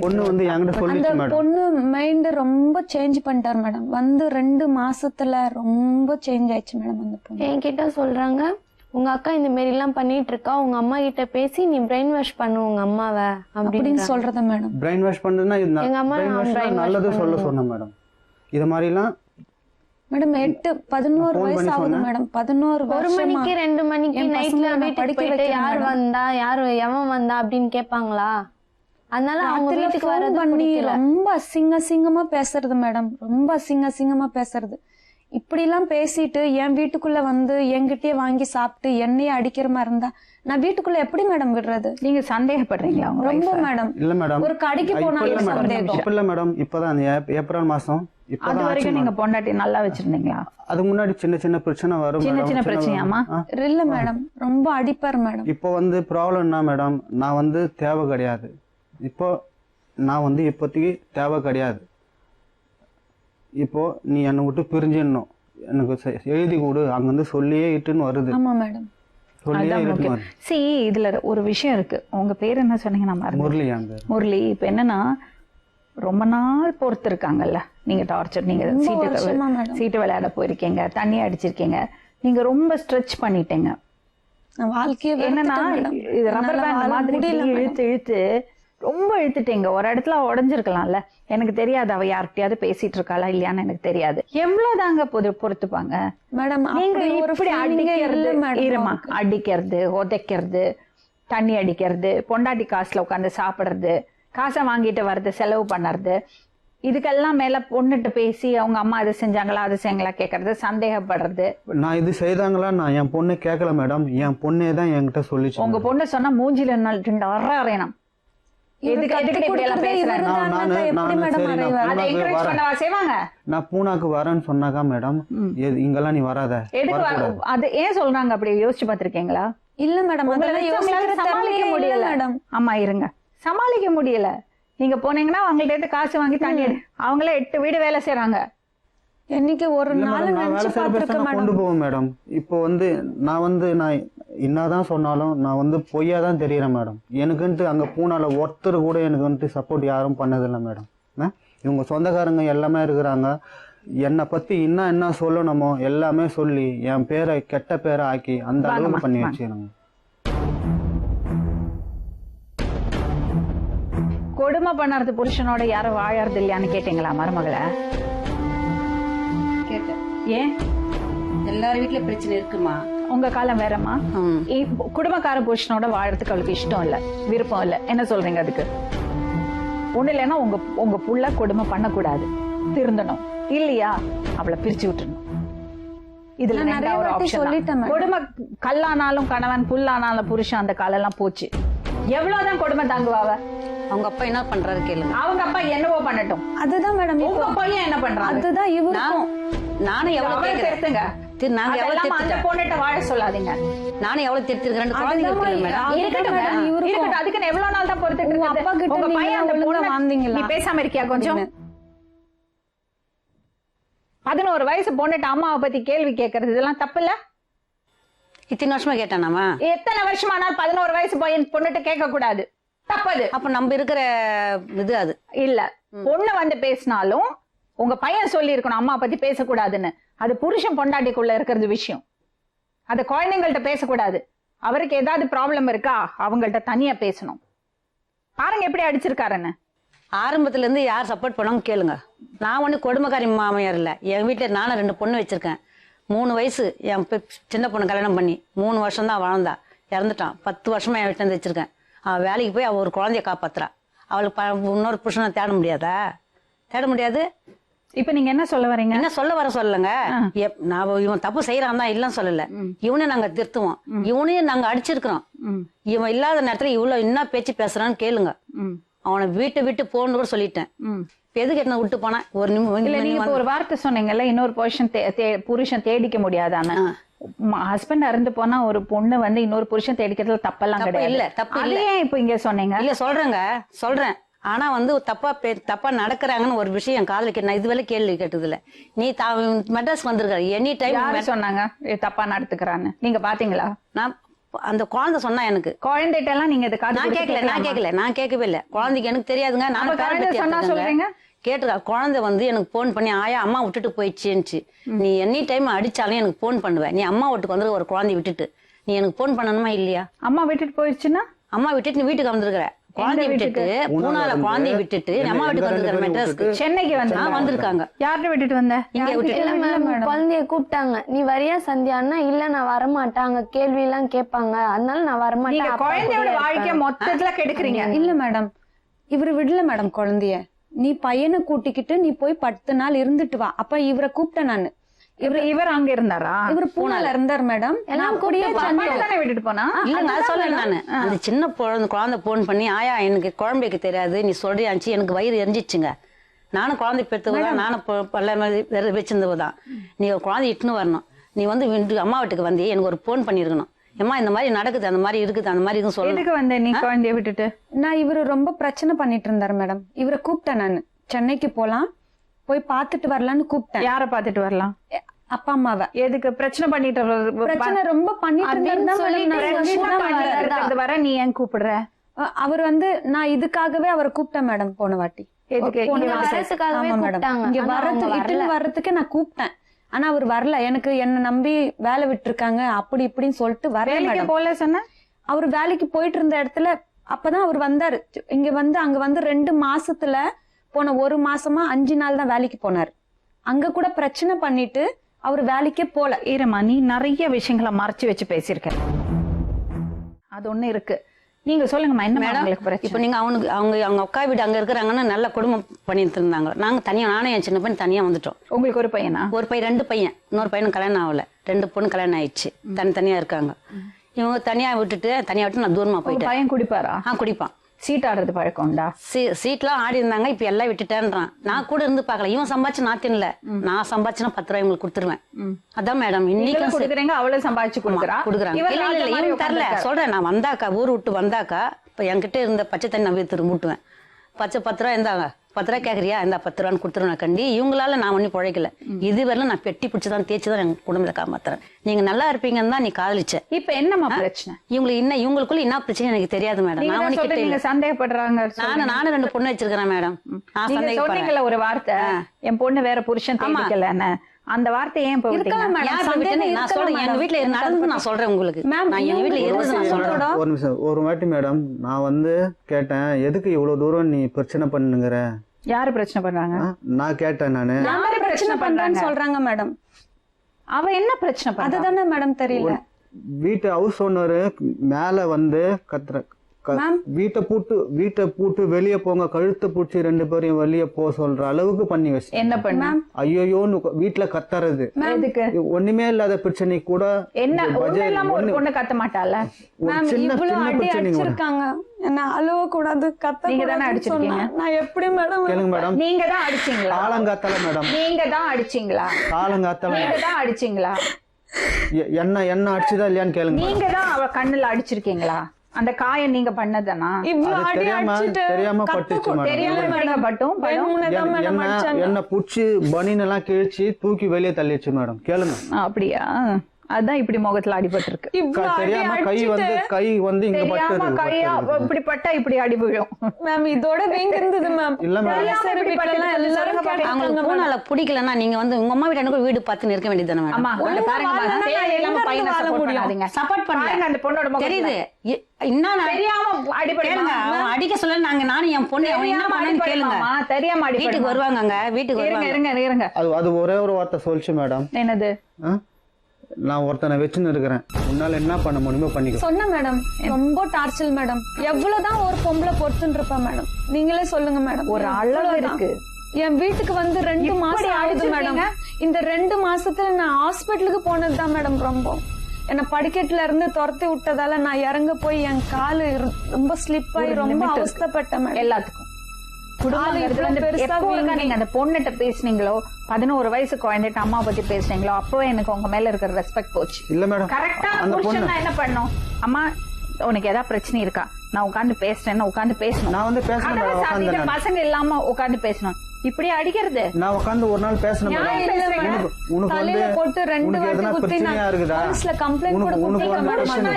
பொண்ணு வந்து என்கிட்ட சொல்லிச்சு மேடம். பொண்ணு மைண்ட் ரொம்ப சேஞ்ச் பண்ணிட்டார் மேடம். வந்து 2 மாசத்துல ரொம்ப சேஞ்ச் ஆயிடுச்சு மேடம். அந்த பொண்ணு என்கிட்ட சொல்றாங்க, உங்க அக்கா இந்த மாதிரி எல்லாம் பண்ணிட்டு இருக்கா, உங்க அம்மா கிட்ட பேசி நீ பிரெயின் வாஷ் பண்ணு உங்க அம்மாவை அப்படின்னு சொல்றத மேடம். பிரெயின் வாஷ் பண்ணுன்னா எங்க அம்மா நல்லது சொல்ல சொன்னேன் மேடம். இது மாதிரி எல்லாம் மேடம் 11 வயசு ஆகுது மேடம். 11 1 மணிக்கு 2 மணிக்கு நைட்ல வீட்டுக்கு போயிட்டு யார் வந்தா எவன் வந்தா அப்படின்னு கேட்பாங்களா? அதனால அவங்க வீட்டுக்கு வரது பண்ணி ரொம்ப அசிங்கமா பேசுறது மேடம். ரொம்ப அசிங்கமா பேசுறது. இப்படி எல்லாம் பேசிட்டு என் வீட்டுக்குள்ள வந்து என்கிட்டயே வாங்கி சாப்பிட்டு என்னையே அடிக்கிற மாதிரி இருந்தா நான் வீட்டுக்குள்ள எப்படி மேடம் விடுறது? நீங்க சந்தேகப்படுறீங்களா? ரொம்ப மேடம். இல்ல மேடம், ஒரு கடைக்கு போனாலும் சந்தேகம். இப்ப இல்ல மேடம், இப்பதான் ஏப்ரல் மாசம். அது வரைக்கும் நீங்க பொண்டாட்டி நல்லா வச்சிருந்தீங்களா? அதுக்கு முன்னாடி சின்ன பிரச்சனை வரும். சின்ன பிரச்சனையாமா? இல்ல மேடம், ரொம்ப அடிப்பார் மேடம். இப்போ வந்து ப்ராப்ளம் என்ன மேடம், நான் வந்து தேவை கிடையாது. இப்போ நான் வந்து இப்போதைக்கு தேவை கிடையாது. இப்போ நீ என்னை விட்டு பிரிஞ்சிடணும், எனக்கு எழுதி கொடு, அங்க வந்து சொல்லியே இட்டுன்னு வருது. ஆமா மேடம், சொல்லியே இட்டுன்னு வருது. சி, இதுல ஒரு விஷயம் இருக்கு. உங்க பேர் என்ன சொன்னீங்க? நான் முரளி. முரளி. இப்ப என்னன்னா, ரொம்ப நாள் பொறுத்து இருக்காங்கல்ல, நீங்க டார்ச்சர், நீங்க சீட்டு விளையாட போயிருக்கீங்க, தண்ணி அடிச்சிருக்கீங்க, நீங்க ரொம்ப ஸ்ட்ரெச் பண்ணிட்டீங்க. என்னன்னா, இது ரப்பர் பேண்ட் மாதிரி இழுத்து ரொம்ப இழுத்துட்டீங்க. ஒரு இடத்துல உடஞ்சிருக்கலாம்ல. எனக்கு தெரியாது அவ யார்கிட்டயாவது பேசிட்டு இருக்காளா இல்லையான்னு எனக்கு தெரியாது. எவ்வளவுதாங்க பொறுத்துப்பாங்க மேடம்? நீங்க இப்படி அடிக்கிறது, உதைக்கிறது, தண்ணி அடிக்கிறது, பொண்டாட்டி காசுல உட்காந்து சாப்பிடுறது, காசை வாங்கிட்டு வர்றது, செலவு பண்ணுறது, இதுக்கெல்லாம் மேல பொண்ணுட்டு பேசி அவங்க அம்மா அதை செஞ்சாங்களா அதை செய்யாங்களா கேட்கறது, சந்தேகப்படுறது. நான் இது செய்தாங்களா? நான் என் பொண்ணு கேட்கல மேடம், என் பொண்ணே தான் என்கிட்ட சொல்லிச்சு. உங்க பொண்ணு சொன்னா மூஞ்சில 2 அறையணும். எதுக்கு இப்படி எல்லாம் பேசுறாங்க? அதை encourage பண்ணவா செய்வாங்க? நான் பூனாக்கு வரேன்னு சொன்னாக்கா மேடம் இங்கெல்லாம் நீ வராத. எதுக்கு அது ஏன் சொல்றாங்க அப்படி யோசிச்சு பாத்திருக்கீங்களா? இல்ல மேடம், சமாளிக்க முடியல மேடம். ஆமா இருங்க, சமாளிக்க முடியல. நீங்க போனீங்கன்னா அவங்கள்ட்ட காசு வாங்கி தண்ணி அவங்களே 8 வீடு வேலை செய்யறாங்க. என்னைக்கு ஒரு நாள் வேலை செய்யற பேச கொண்டு போவோம் மேடம். இப்போ நான் என்னதான் சொன்னாலும் நான் பொய்யா தான் தெரியறேன் மேடம். எனக்குன்ட்டு அங்க பூனால ஒருத்தர் கூட எனக்கு சப்போர்ட் யாரும் பண்ணதில்லை மேடம். இவங்க சொந்தக்காரங்க எல்லாமே இருக்கிறாங்க. என்னை பத்தி என்ன சொல்லணுமோ எல்லாமே சொல்லி என் பேரை கெட்ட பேரை ஆக்கி அந்த அளவுக்கு பண்ணி வச்சுக்கிறாங்க. கொடுமை பண்ணறது புருஷனோட யாரும் வாழறது இல்லையான்னு கேட்டீங்களா மருமகளை? கேட்டேன். ஏன்? எல்லார் வீட்ல பிரச்சனை இருக்குமா? உங்க காலம் வேறம்மா. குடும்பக்கார புருஷனோட வாழறதுக்கு அவளுக்கு இஷ்டம் இல்ல, விருப்பம் இல்ல. என்ன சொல்றீங்க அதுக்கு? ஒண்ணு இல்லைன்னா உங்க புள்ள கொடுமை பண்ணக்கூடாது, திருந்தணும். இல்லையா அவளை பிரிச்சு விட்டுறணும். இதுல ஒரு ஆப்ஷன். கொடுமை கல்லானாலும் கணவன், புல்லானாலும் புருஷன், அந்த காலம் எல்லாம் போச்சு. எவ்வளவுதான் கொடுமை தாங்குவாவ? அவங்க அப்பா என்ன பண்றாரு கேளுங்க. அவங்க அப்பா என்னவோ பண்ணட்டும். அதுதான் மேடம். உங்க பையன் என்ன பண்றான்? அதுதான் இவரும் நானும் எவ்வளவு திருத்துங்க. நாங்க எவ்வளவு அந்த பொண்ணுட்ட வாழ சொல்லாதீங்க. நானும் எவ்வளவு திருத்திருக்கேன். இருக்கட்டும், அதுக்கு எவ்வளவு நாள் தான் பொறுத்துட்டு அப்பா கிட்ட உங்க பையன் அந்த பொண்ணு வாந்தீங்களா? நீ பேசாம இருக்கியா கொஞ்சம்? 11 வயசு பொண்ணுட்ட அம்மாவை பத்தி கேள்வி கேட்கறது இதெல்லாம் தப்பு இல்ல? இத்தனை வருஷமா கேட்டானாமா? எத்தனை வருஷமானாலும் 11 வயசு பையன் பொண்ணுட்ட கேட்க கூடாது, தப்பது. அப்ப நம்ம இருக்கிற இது அது இல்ல. பொண்ணு பேசினாலும் உங்க பையன் சொல்லி இருக்கணும் அம்மா பத்தி பேசக்கூடாதுன்னு. அது புருஷன் பொண்டாட்டிக்குள்ள இருக்கிறது விஷயம். அது குழந்தைங்கள்ட்ட பேசக்கூடாது. அவருக்கு ஏதாவது ப்ராப்ளம் இருக்கா அவங்கள்ட்ட தனியா பேசணும். பாருங்க எப்படி அடிச்சிருக்காருன்னு. ஆரம்பத்துல இருந்து யார் சப்போர்ட் பண்ணுவாங்க கேளுங்க. நான் ஒண்ணு கொடுமைக்காரி மாமியார் இல்ல. என் வீட்டுல நானும் 2 பொண்ணு வச்சிருக்கேன். 3 வயசு என் சின்ன பொண்ணு கல்யாணம் பண்ணி 3 வருஷம் தான் வாழ்ந்தா, இறந்துட்டான். 10 வருஷமா என் வீட்டுல இருந்து வச்சிருக்கேன். அவள் வேலைக்கு போய் அவள் ஒரு குழந்தைய காப்பாத்துறா. அவளுக்கு இன்னொரு புருஷனை தேட முடியாதா? தேட முடியாது. இப்ப நீங்க என்ன சொல்ல வரீங்க? என்ன சொல்லுங்க. நான் இவன் தப்பு செய்யறான் தான் இல்லன்னு சொல்லல. இவனையும் நாங்க திருத்துவோம், இவனையும் நாங்க அடிச்சிருக்கிறோம். இவன் இல்லாத நேரத்துல இவ்வளவு என்ன பேச்சு பேசுறான்னு கேளுங்க. அவனை விட்டு போன்னு கூட சொல்லிட்டேன். எதுக்கு என்ன விட்டு போனா ஒரு நிமிஷம் ஒரு வார்த்தை சொன்னீங்கல்ல, இன்னொரு புருஷன் தேடிக்க முடியாதான்னு. ஹஸ்பண்ட் இறந்து போனா ஒரு பொண்ணு இன்னொரு புருஷன் தேடிக்கிறதுல தப்பெல்லாம் கிடையாது. இல்ல தப்பு இல்ல. இப்ப இங்க சொன்னீங்க இல்ல சொல்றேன். ஆனா தப்பா நடக்கிறாங்கன்னு ஒரு விஷயம் என் காதுல கேட்டு நான் இதுவரை கேள்வி கேட்டது இல்ல. நீ மெட்ராஸ் வந்திருக்க எனி டைம் சொன்னாங்க தப்பா நடத்துக்கிறான்னு நீங்க பாத்தீங்களா? நான் அந்த குழந்தை சொன்னா எனக்கு குழந்தைகிட்ட எல்லாம் நீங்க நான் கேட்கவே இல்ல. குழந்தைக்கு எனக்கு தெரியாதுங்க. நான் கேட்டுக்கா. குழந்தை எனக்கு போன் பண்ணி ஆயா அம்மா விட்டுட்டு போயிடுச்சுன்னு. நீ எனி டைம் அடிச்சாலும் எனக்கு போன் பண்ணுவேன். நீ அம்மா வீட்டுக்கு வந்து ஒரு குழந்தைய விட்டுட்டு நீ எனக்கு போன் பண்ணணுமா இல்லையா? அம்மா விட்டுட்டு போயிடுச்சுன்னா அம்மா விட்டுட்டு நீ வீட்டுக்கு வந்திருக்கிற. குழந்தைய விட்டுட்டு பூனால குழந்தைய விட்டுட்டு அம்மா வீட்டுக்கு வந்திருக்கிற. மெட்ராஸ்க்கு சென்னைக்கு வந்திருக்காங்க. யார்கிட்ட விட்டுட்டு வந்த? இங்க விட்டுட்டு குழந்தைய கூப்பிட்டாங்க. நீ வரியா சந்தியான்னா இல்ல நான் வரமாட்டேன், அங்க கேள்வி எல்லாம் கேட்பாங்க, அதனால நான் வரமாட்டேன். குழந்தையோட வாழ்க்கை மொத்தத்துல கெடுக்குறீங்க. இல்ல மேடம், இவரு விடல மேடம் குழந்தைய. நீ பையனை கூட்டிக்கிட்டு நீ போய் 10 நாள் இருந்துட்டு வா. அப்ப இவரை கூப்பிட்டேன் நானு. இவர் அங்க இருந்தாரா? இவர் பூனால இருந்தார் மேடம். எல்லாம் கூடிய விட்டுட்டு போனா இல்ல நான் சொல்ல. நானு அந்த சின்ன குழந்தை போன் பண்ணி ஆயா எனக்கு குழந்தைக்கு தெரியாது நீ சொல்றியாச்சு, எனக்கு வயிறு எரிஞ்சிச்சுங்க. நானும் குழந்தை பெற்றுதான், நானும் வச்சிருந்ததான். நீ குழந்தை இட்டுன்னு வரணும். நீ அம்மா வீட்டுக்கு வந்து எனக்கு ஒரு போன் பண்ணிருக்கணும். ஏமா இந்த மாதிரி நடக்குது, அந்த மாதிரி இருக்குது, அந்த மாதிரி இருக்குன்னு சொல்லுங்க. நீ குழந்தைய விட்டுட்டு நான் இவரு ரொம்ப பிரச்சனை பண்ணிட்டு இருந்தாரு மேடம். இவரை கூப்பிட்டேன் நானு. சென்னைக்கு போலாம், போய் பாத்துட்டு வரலான்னு கூப்பிட்டேன். யார பாத்துட்டு வரலாம்? அப்பா அம்மாவை. எதுக்கு பிரச்சனை பண்ணிட்டு? பிரச்சனை ரொம்ப பண்ணிட்டு வர நீ ஏன் கூப்பிடுற? அவர் நான் இதுக்காகவே அவரை கூப்பிட்டேன் மேடம். போன வாட்டி வர்றதுக்கு நான் கூப்பிட்டேன். ஆனா அவர் வரல. எனக்கு என்ன நம்பி வேலை விட்டு இருக்காங்க அப்படி இப்படின்னு சொல்லிட்டு வரல போல சொன்ன. அவர் வேலைக்கு போயிட்டு இருந்த இடத்துல அப்பதான் அவர் வந்தாரு. இங்க அங்க 2 மாசத்துல போன 1 மாசமா 5 நாள் தான் வேலைக்கு போனாரு. அங்க கூட பிரச்சனை பண்ணிட்டு அவர் வேலைக்கே போல. ஈரமா நீ நிறைய விஷயங்களை மறைச்சு வச்சு பேசியிருக்க. அது ஒண்ணு இருக்கு. நீங்க சொல்லுங்கம்மா, என்ன மேடம் இப்ப நீங்க அவங்க அக்கா வீடு அங்க இருக்கிறாங்கன்னா நல்ல குடும்பம் பண்ணிட்டு இருந்தாங்க. நாங்க தனியா, நானும் என் சின்ன பையன் தனியா வந்துட்டோம். உங்களுக்கு ஒரு பையனா? ஒரு பையன், 2 பையன். இன்னொரு பையனும் கல்யாணம் ஆகல. 2 பொண்ணு கல்யாணம் ஆயிடுச்சு. தனித்தனியா இருக்காங்க. இவங்க தனியா விட்டு நான் தூரமா போயிட்டேன். பையன் குடிப்பாரா? குடிப்பான். சீட் ஆடுறது பழக்கம் உண்டா? சீட்லாம் ஆடி இருந்தாங்க, இப்ப எல்லாம் விட்டுட்டேன்றான். நான் கூட இருந்து பாக்கல, இவன் சம்பாதிச்சு நான் தின்னல. நான் சம்பாதிச்சுனா 10 ரூபாய் இவங்களுக்கு கொடுத்துருவேன். அதான் மேடம் இன்னைக்கு கொடுக்குறீங்க, அவ்வளவு சம்பாதிச்சு கொடுக்குறாங்க. இவன் தரல, சொல்றேன். நான் வந்தாக்கா, ஊர் விட்டு வந்தாக்கா, இப்ப என்கிட்ட இருந்த பச்சை தண்ணி நான் திரும்ப மூட்டுவேன். 10 ரூபா இருந்தாங்க, 10 ரூபா கேக்குறியா, இந்த 10 ரூபான்னு கொடுத்துருவேன் கண்டி. இவங்களால நான் ஒன்னும் பிழைக்கல. இதுவரையிலும் நான் பெட்டி பிடிச்சுதான் தேய்ச்சிதான் எங்க குடும்பத்தை காப்பாத்துறேன். நீங்க நல்லா இருப்பீங்கன்னு தான் நீ காதலிச்ச. இப்ப என்னமா பிரச்சனை? இவங்களுக்குள்ள என்ன பிரச்சனை எனக்கு தெரியாது மேடம். நான் ஒண்ணு கிட்ட நீங்க சந்தேகப்படுறாங்க. நானும் 2 பொண்ணு வச்சிருக்கிறேன் மேடம். நான் சொன்னீங்கல்ல ஒரு வார்த்தை, என் பொண்ணு வேற புருஷன் தேடிக்கலன்னு. அந்த வார்த்தை ஏன் நான் சொல்றேன், எங்க வீட்டுல நடந்து நான் சொல்றேன் உங்களுக்கு. நான் எங்க வீட்டுல இருந்து நான் சொல்றேன். ஒரு நிமிஷம், ஒரு வாட்டி மேடம் நான் வந்து கேட்டேன், எதுக்கு இவ்வளவு தூரம் நீ பிரச்சனை பண்ணுங்கிற? யாரு பிரச்சனை பண்றாங்க? நான் கேட்டேன். நானு யாரு பிரச்சனை பண்றான்னு சொல்றாங்க மேடம். அவ என்ன பிரச்சனை பண்றா? அதுதானே மேடம் தெரியல. வீட்டு ஹவுஸ் ஓனர் மேல வந்து கத்துற, வீட்டை பூட்டு வெளியே போங்க, கழுத்தை பூச்சி 2 பேரையும் வெளியே போக சொல்ற அளவுக்கு பண்ணி வச்சு. என்ன பண்ண? ஐயோன்னு வீட்டுல கத்துறது. ஒண்ணுமே இல்லாத பிரச்சனை கூட என்ன ஒரு பொண்ணு கத்த மாட்டால? சின்ன பிரச்சனை என்ன அழுவ கூடாது, கத்த நீங்க தானே அடிச்சிருக்கீங்க. நான் எப்படி மேடம்? கேளுங்க மேடம். நீங்க தான் அடிச்சீங்களா? காலங்காத்தால மேடம். நீங்க தான் அடிச்சீங்களா? காலங்காத்தால நீங்க தான் அடிச்சீங்களா? என்ன அடிச்சுதா இல்லையான்னு கேளுங்க. நீங்க தான் அவ கண்ணுல அடிச்சிருக்கீங்களா? அந்த காயம் நீங்க பண்ணதானா? தெரியாம பட்டுச்சு மேடம். என்ன புடிச்சு பனினெல்லாம் கிழிச்சு தூக்கி வெளியே தள்ளிச்சு மேடம். கேளுங்க. அப்படியா? அதான் இப்படி முகத்துல அடிபட்டு இருக்கு. தெரியாம கை வந்து இங்க பட்டது. கையா இப்படி பட்டா இப்படி அடி விழும் மேம். இதோட வீங்க இருந்தது மேம். இல்ல மேம், அவங்களுக்கு பூனால பிடிக்கலன்னா நீங்க வந்து உங்க அம்மா வீட்டு வீடு பார்த்து இருக்க வேண்டியது தானே. ஆமா, பையனை சப்போர்ட் பண்ணாதீங்க. சப்போர்ட் பண்ணுங்க. அந்த பொண்ணோட முகம் தெரியுது. இன்னும் தெரியாம அடிபடுங்க. அடிக்க சொல்ல நானும் என் பொண்ணு என்ன பண்ணு கேளுங்க. தெரியாம அடி வீட்டுக்கு வருவாங்க. அங்க வீட்டுக்கு வருவாங்க. இருங்க. அது ஒரே ஒரு வார்த்தை சொல்லிச்சு மேடம். என்னது? நான் ஒருத்தனை வச்சுன்னு இருக்கிறேன், உன்னால என்ன பண்ண முடியுமோ பண்ணிக்க சொன்ன மேடம். ரொம்ப டார்ச்சல் மேடம். எவ்வளவுதான் ஒரு பொம்பளை பொறுத்துன்னு இருப்பா மேடம்? நீங்களே சொல்லுங்க மேடம். ஒரு அளவு இருக்கு. என் வீட்டுக்கு வந்து 2 மாசம் ஆகுது மேடம். இந்த 2 மாசத்துல நான் ஹாஸ்பிட்டலுக்கு போனதுதான் மேடம். ரொம்ப என்ன படிக்கட்டுல இருந்து துரத்தி விட்டதால நான் இறங்க போய் என் காலு ரொம்ப ஸ்லிப் ஆகி ரொம்ப அவஸ்தைப்பட்டேன் மேடம். எல்லாத்துக்கும் நீங்க அந்த பொண்ணுகிட்ட பேசுனீங்களோ, 11 வயசு குழந்தைகிட்ட அம்மா பத்தி பேசுனீங்களோ, அப்பவே எனக்கு உங்க மேல இருக்கிற ரெஸ்பெக்ட் போச்சு. இல்ல மேடம். கரெக்டா புருஷன் என்ன பண்ணும்? அம்மா உனக்கு ஏதாவது பிரச்சனை இருக்கா, நான் உட்காந்து பேசுறேன்னு உட்காந்து பேசணும். நான் வந்து பேசணும். பசங்க இல்லாம உட்காந்து பேசணும். இப்படி அடிக்கிறது. நான் உட்காந்து ஒரு நாள் பேசணும்.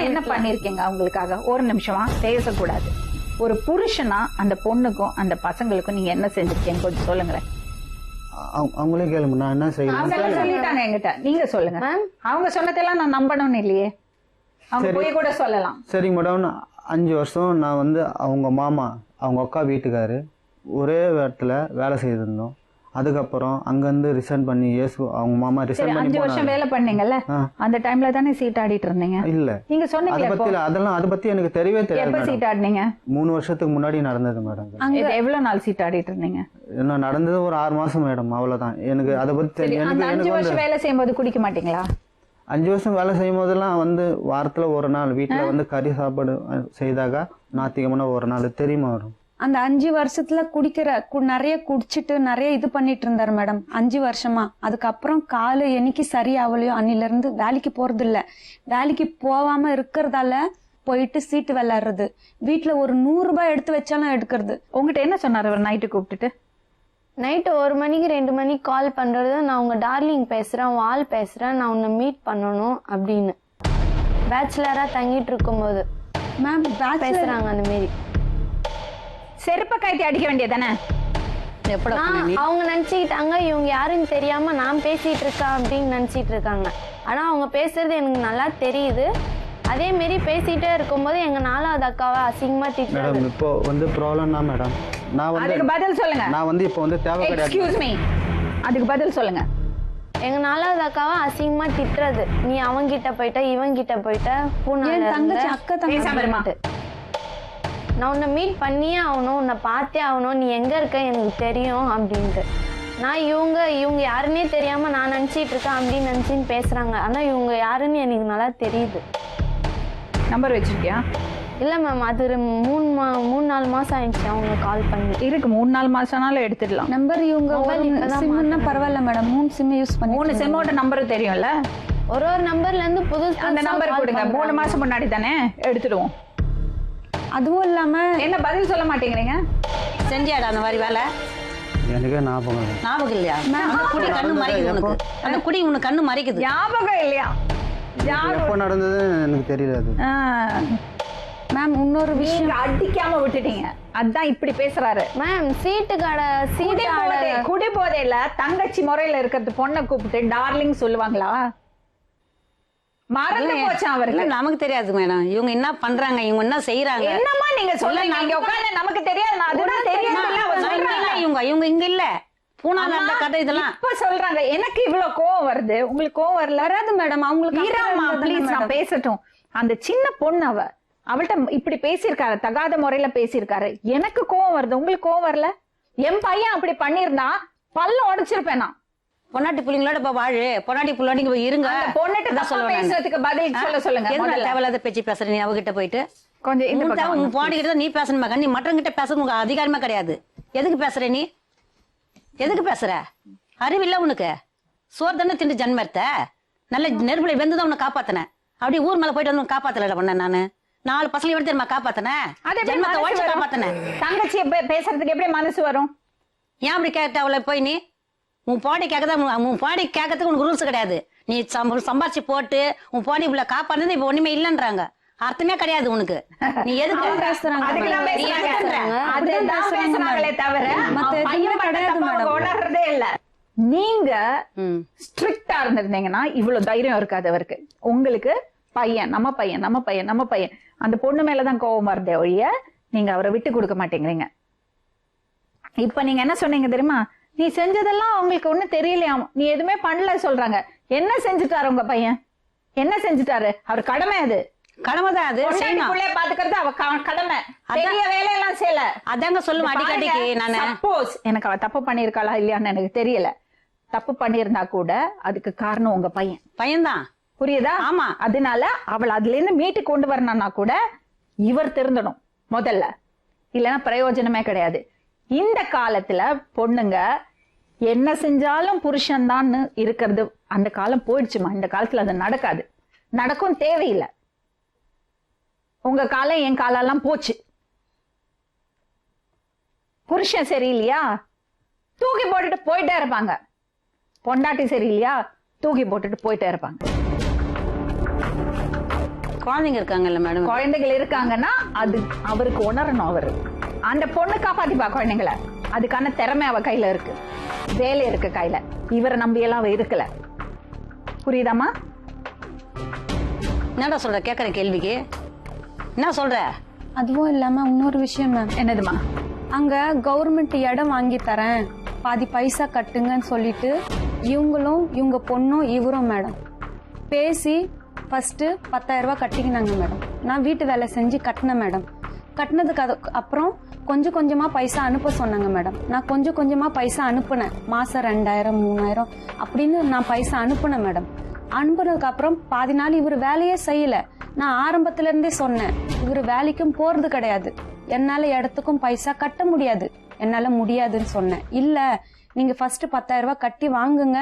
என்ன பண்ணிருக்கீங்க அவங்களுக்காக? ஒரு நிமிஷமா பேசக்கூடாது. ஒரு புருஷனா அந்த பொண்ணுக்கும் அந்த பசங்களுக்கும் நீங்க என்ன செஞ்சிருக்கீங்க கொஞ்சம் சொல்லுங்களேன். அவங்களே கேளுங்க, நான் என்ன செய்யணும் சொல்லிட்டாங்க என்கிட்ட. நீங்க சொல்லுங்க. அவங்க சொன்னதெல்லாம் நான் நம்பணும்னு இல்லையே, அவங்க போய் கூட சொல்லலாம். சரிங்க மேடம். 5 வருஷம் நான் வந்து அவங்க மாமா அவங்க அக்கா வீட்டுக்காரு ஒரே இடத்துல வேலை செய்திருந்தோம். அதுக்கப்புறம் அங்கிருந்து ரிசைன் பண்ணி அவங்க மாமா ரிசைன் பண்ணி 5 வருஷம் வேலை பண்ணீங்கல்ல, அந்த டைம்ல தானே சீட் ஆடிட்டு இருந்தீங்க? இல்ல, நீங்க சொன்னீங்க அதை பத்தி எனக்கு தெரியவே தெரியாது. எப்ப சீட் ஆடினீங்க? 3 வருஷத்துக்கு முன்னாடி நடந்தது மேடம். எவ்வளவு நாள் சீட் ஆடிட்டு இருந்தீங்க? என்ன நடந்தது ஒரு 6 மாசம் மேடம், அவ்வளவுதான். எனக்கு அதை பத்தி 5 வருஷம் வேலை செய்யும்போது குடிக்க மாட்டீங்களா? 5 வருஷம் வேலை செய்யும் போதெல்லாம் வந்து வாரத்துல ஒரு நாள் வீட்டுல வந்து கறி சாப்பாடு செய்தாக ஞாயிற்றுக்கிழமை ஒரு நாள் தெரியுமா வரும். அந்த 5 வருஷத்துல நிறைய குடிச்சிட்டு நிறைய இது பண்ணிட்டு இருந்தாரு மேடம் 5 வருஷமா. அதுக்கப்புறம் காலு என்னைக்கு சரியாவலையோ அன்னில இருந்து வேலைக்கு போறது இல்ல. வேலைக்கு போகாம இருக்கிறதால போயிட்டு சீட்டு விளையாடுறது. வீட்டுல ஒரு 100 ரூபாய் எடுத்து வச்சாலும் எடுக்கிறது. உங்ககிட்ட என்ன சொன்னாரு அவர் நைட்டு கூப்பிட்டுட்டு? நைட்டு 1 மணிக்கு 2 மணிக்கு கால் பண்றது, நான் உங்க டார்லிங் பேசுறேன், உன் ஆள் பேசுறேன், நான் உன்னை மீட் பண்ணணும் அப்படின்னு. பேச்சுலரா தங்கிட்டு இருக்கும் போது மேம் பேசுறாங்க அந்த மாரி. செருப்ப கைத்தி அடிக்க வேண்டியதானே? அவங்க நினைச்சுக்கிட்டாங்க இவங்க யாருன்னு தெரியாம நான் பேசிட்டு இருக்கேன் அப்படின்னு நினைச்சிட்டு இருக்காங்க. ஆனா அவங்க பேசுறது எனக்கு நல்லா தெரியுது. அதே மாரி பேசிட்டே இருக்கும்போது எங்க 4வது அக்காவை அசிங்கமா திட்டுறாங்க. இப்போ வந்து ப்ராப்ளம் தான் மேடம். நான் வந்து அதுக்கு பதில் சொல்லுங்க. நான் வந்து இப்போ வந்து தேவை கிடையாது. எக்ஸ்கியூஸ் மீ, அதுக்கு பதில் சொல்லுங்க. எங்க 4வது அக்காவை அசிங்கமா திட்டுறது. நீ அவங்கிட்ட போயிட்ட, இவங்கிட்ட போயிட்ட, பூனால தங்கச்சி அக்கா தங்கச்சி. நான் உன்னை மீட் பண்ணியே ஆகணும், உன்னை பார்த்தே ஆகணும், நீ எங்க இருக்க எனக்கு தெரியும் அப்படின்ட்டு. நான் இவங்க யாருன்னே தெரியாம நான் நினைச்சிட்டு இருக்கேன் அப்படின்னு நினைச்சின்னு பேசுறாங்க. ஆனா இவங்க யாருன்னு எனக்கு நல்லா தெரியுது. நம்பர் வச்சிருக்கியா? இல்லை மேம் அது ஒரு 3-4 மாதம் ஆயிடுச்சு அவங்க கால் பண்ணி. இருக்கு 3-4 மாசம்னாலும் எடுத்துடலாம். நம்பர் இவங்க Mobile இப்பதான் சிம்னா பரவாயில்ல மேடம், 3 சிம் யூஸ் பண்ணி 3 சிம்மோட நம்பரும் தெரியும்ல, ஒரு நம்பர்லேருந்து அந்த நம்பர் கொடுங்க. 3 மாசம் முன்னாடி தானே எடுத்துடுவோம். அதுவும் இல்லாம என்ன பதில் சொல்ல மாட்டேங்கிறீங்க? செஞ்சியாடா அந்த மாதிரி வேலை? எனக்கே ஞாபகம் இல்லை. ஞாபகம் இல்லையா? அந்த குடி கண்ணு மறைக்குது உனக்கு, அந்த குடி உனக்கு கண்ணு மறைக்குது. ஞாபகம் இல்லையா? எப்போ நடந்தது எனக்கு தெரியல. அது மேம் இன்னொரு விஷயம், நீங்க அடிக்காம விட்டுட்டீங்க, அதான் இப்படி பேசுறாரு. மேம் சீட்டு குடி போதையில தங்கச்சி முறையில இருக்கிறது பொண்ணை கூப்பிட்டு டார்லிங் சொல்லுவாங்களா? மறந்து போச்சு அவருக்கு. இல்ல, நமக்கு தெரியாது மேடம் இவங்க என்ன பண்றாங்க, இவங்க என்ன செய்யறாங்க. என்னம்மா நீங்க சொல்லுங்க, இங்க உட்கார்ந்து நமக்கு தெரியாது. நான் அதுதான் தெரியாதுல்ல அவ சொல்றாங்க. இவங்க இங்க இல்ல, பூனால அந்த கதை இதெல்லாம் இப்ப சொல்றாங்க. எனக்கு இவ்வளவு கோவம் வருது, உங்களுக்கு கோவம் வரல? வராது மேடம். அவங்களுக்கு ஈராமா ப்ளீஸ் நான் பேசட்டும். அந்த சின்ன பொண்ணு அவள்கிட்ட இப்படி பேசியிருக்காரு, தகாத முறையில பேசியிருக்காரு. எனக்கு கோவம் வருது, உங்களுக்கு கோவம் வரல? என் பையன் அப்படி பண்ணிருந்தா பல்ல உடைச்சிருப்பேன் நான். பொன்னாட்டி பிள்ளைங்களோட இப்ப வாழு, பொன்னாட்டி பிள்ளைங்க போய் இருங்க. பொண்ணுட்டு தப்பா பேசுறதுக்கு பதில் சொல்லுங்க. எதுக்கு தேவையில்லாத பேச்சு பேசுற நீ அவகிட்ட போயிட்டு? கொஞ்சம் இந்த உன் பக்கம் உன் பாடிக்கிட்ட நீ பேசணுமா? நீ மற்றவங்கிட்ட பேசுறது உங்க அதிகாரமே கிடையாது. எதுக்கு பேசுற நீ? எதுக்கு பேசுற? அறிவில்ல உனக்கு? சோறு தானே திண்டு ஜன்மர்த்த, நல்ல நெருப்புல வெந்துதான் உன்னை காப்பாத்தினேன். அப்படி ஊர் மேல போயிட்டு வந்து காப்பாத்தல பண்ண நானு. 4 பசங்க எப்படி தெரியுமா காப்பாத்தினேன்? ஜென்மத்தை உழைச்சு காப்பாத்தினேன். தங்கச்சி பேசுறதுக்கு எப்படி மனசு வரும்? ஏன் அப்படி கேட்ட அவளை போய் நீ? உன் பாடி கேட்கதான், உன் பாடி கேட்கறதுக்கு உனக்கு ரூல்ஸ் கிடையாது. நீ சம்பாரிச்சு போட்டு உன் பாடி இவ்வளோ காப்பாடுறது இப்ப ஒண்ணுமே இல்லைன்றாங்க. அர்த்தமே கிடையாது உனக்கு. நீ எதுக்கு உணர்றதே இல்ல. நீங்க ஸ்ட்ரிக்டா இருந்திருந்தீங்கன்னா இவ்வளவு தைரியம் இருக்காது அவருக்கு. உங்களுக்கு பையன், நம்ம பையன் அந்த பொண்ணு மேலதான் கோபம் வருதே ஒழிய நீங்க அவரை விட்டு கொடுக்க மாட்டேங்கிறீங்க. இப்ப நீங்க என்ன சொன்னீங்க தெரியுமா? நீ செஞ்சதெல்லாம் அவங்களுக்கு ஒண்ணு தெரியலையாம், நீ எதுவுமே பண்ணல சொல்றாங்க. என்ன செஞ்சுட்டாரு உங்க பையன்? என்ன செஞ்சுட்டாரு? அவர் கடமை, அது கடமைதான். அது பாத்துக்கிறது அவ கடமை. பெரிய வேலையெல்லாம் செய்யல. அதாங்க சொல்லுவேன் அடிக்கடிக்கு நானு. சப்போஸ் எனக்கு அவ தப்பு பண்ணிருக்காளா இல்லையான்னு எனக்கு தெரியல. தப்பு பண்ணிருந்தா கூட அதுக்கு காரணம் உங்க பையன்தான். புரியுதா? ஆமா. அதனால அவள் அதுல இருந்து மீட்டு கொண்டு வரணும்னா கூட இவர் திருந்தணும் முதல்ல, இல்லைன்னா பிரயோஜனமே கிடையாது. இந்த காலத்துல பொண்ணுங்க என்ன செஞ்சாலும் புருஷன் தான் இருக்கிறது அந்த காலம் போயிடுச்சுமா. இந்த காலத்துல அது நடக்காது, நடக்கும் தேவையில்லை. உங்க காலம் என் காலெல்லாம் போச்சு. புருஷன் சரியில்லையா தூக்கி போட்டுட்டு போயிட்டே இருப்பாங்க, பொண்டாட்டி சரியில்லையா தூக்கி போட்டுட்டு போயிட்டே இருப்பாங்க. குழந்தைங்க இருக்காங்கல்ல மேடம், குழந்தைகள் இருக்காங்கன்னா அது அவருக்கு உணரணும். அவரு அந்த பொண்ணு காப்பாத்திப்பா குழந்தைங்களை. அதுக்கான திறமை அவ கையில இருக்கு, வேலை இருக்கு கையில. இவரை நம்பி எல்லாம் அவ இருக்கல. புரியுதாமா? என்னடா சொல்ற? கேக்குற கேள்விக்கு என்ன சொல்ற? அதுவும் இல்லாம இன்னொரு விஷயம் மேம். என்னதுமா? அங்க கவர்மெண்ட் இடம் வாங்கி தரேன், பாதி பைசா கட்டுங்கன்னு சொல்லிட்டு இவங்களும் இவங்க பொண்ணும் இவரும் மேடம் பேசி ஃபர்ஸ்ட் 10,000 ரூபாய் கட்டிக்கினாங்க மேடம். நான் வீட்டு வேலை செஞ்சு கட்டினேன் மேடம். கட்டினதுக்கு அப்புறம் கொஞ்சம் கொஞ்சமா பைசா அனுப்ப சொன்னாங்க மேடம். நான் கொஞ்சம் கொஞ்சமா பைசா அனுப்புனேன். மாசம் 2,000 3,000 அப்படின்னு நான் பைசா அனுப்புனேன் மேடம். அனுப்புனதுக்கு அப்புறம் பாதி நாள் இவர் வேலையே செய்யல. நான் ஆரம்பத்துல இருந்தே சொன்னேன், இவர் வேலைக்கும் போறது கிடையாது, என்னால இடத்துக்கும் பைசா கட்ட முடியாது, என்னால முடியாதுன்னு சொன்னேன். இல்ல நீங்க ஃபர்ஸ்ட் 10,000 ரூபாய் கட்டி வாங்குங்க,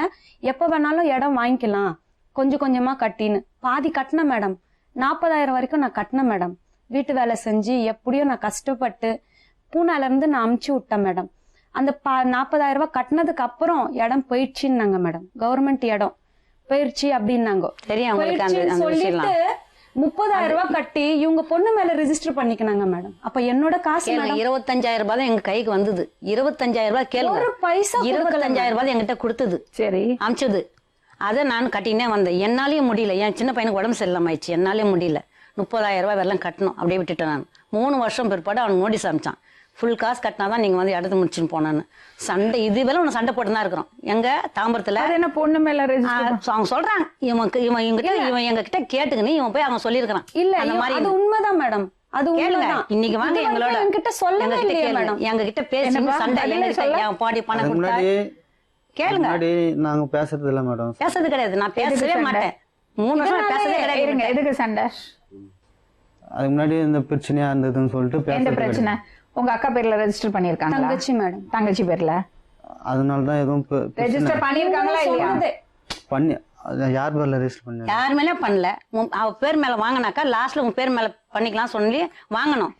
எப்ப வேணாலும் இடம் வாங்கிக்கலாம், கொஞ்சம் கொஞ்சமா கட்டின்னு பாதி கட்டினேன் மேடம். 40,000 வரைக்கும் நான் கட்டினேன் மேடம். வீட்டு வேலை செஞ்சு எப்படியோ நான் கஷ்டப்பட்டு பூனால இருந்து நான் அமுச்சு விட்டேன் மேடம். அந்த 40,000 ரூபாய் கட்டினதுக்கு அப்புறம் இடம் போயிடுச்சுன்னாங்க மேடம். கவர்மெண்ட் இடம் போயிடுச்சு அப்படின்னாங்க. சொல்லிட்டு 30,000 ரூபாய் கட்டி இவங்க பொண்ணு மேல ரெஜிஸ்டர் பண்ணிக்கினாங்க மேடம். அப்ப என்னோட காசு 25,000 ரூபாய் தான் எங்க கைக்கு வந்தது. 25,000 ரூபாய் கேளுங்க, ஒரு பைசா 25,000 ரூபாய் என்கிட்ட கொடுத்தது. சரி, அமிச்சது. அதை நான் கட்டினே வந்தேன். என்னாலேயும் முடியல, என் சின்ன பையனுக்கு உடம்பு சரியில்லாம ஆயிடுச்சு, என்னாலேயும் முடியல. 30,000 ரூபாய் வரலாம் கட்டணும், அப்படியே விட்டுட்டேன் நான். 3 வருஷம் பிற்பாடு அவனுக்கு நோட்டீஸ் அமிச்சான், ஃபுல் காசு கட்டினாதான் நீங்க வந்து இடத்த முடிச்சுன்னு போனான்னு. சண்டை இது வேலை ஒன்று சண்டை போட்டு தான் இருக்கிறோம் எங்க தாம்பரத்துல. என்ன பொண்ணு மேல அவங்க சொல்றாங்க, இவன் எங்க கிட்ட கேட்டுக்கின்னு இவன் போய் அவங்க சொல்லியிருக்கான். இல்ல அந்த மாதிரி அது உண்மைதான் மேடம். அது உண்மைதான். இன்னைக்கு வாங்க எங்களோட என்கிட்ட சொல்லவே இல்லையே மேடம். எங்க கிட்ட பேசி சண்டை என் பாடி பணம் கொடுத்தா கேளுங்க. நாங்க பேசுறது இல்ல மேடம். பேசுறது கிடையாது, நான் பேசவே மாட்டேன். 3 வருஷம் பேசவே கிடையாது. எதுக்கு சண்டை? அதுக்கு முன்னாடி இந்த பிரச்சனையா இருந்ததுன்னு சொல்லிட்டு எந்த பேசுறது பிரச்சனை? உங்க அக்கா பேர்ல ரெஜிஸ்டர் பண்ணிருக்காங்களா? தங்கச்சி மேடம். தங்கச்சி பேர்ல அதனால தான் எதுவும் ரெஜிஸ்டர் பண்ணிருக்காங்களா இல்லையா? பண்ணி யார் பேர்ல ரெஜிஸ்டர் பண்ண? யார் மேலேயும் பண்ணல. அவ பேர் மேல வாங்கினாக்கா லாஸ்ட்ல உங்க பேர் மேல பண்ணிக்கலாம் சொல்லி வாங்கணும்.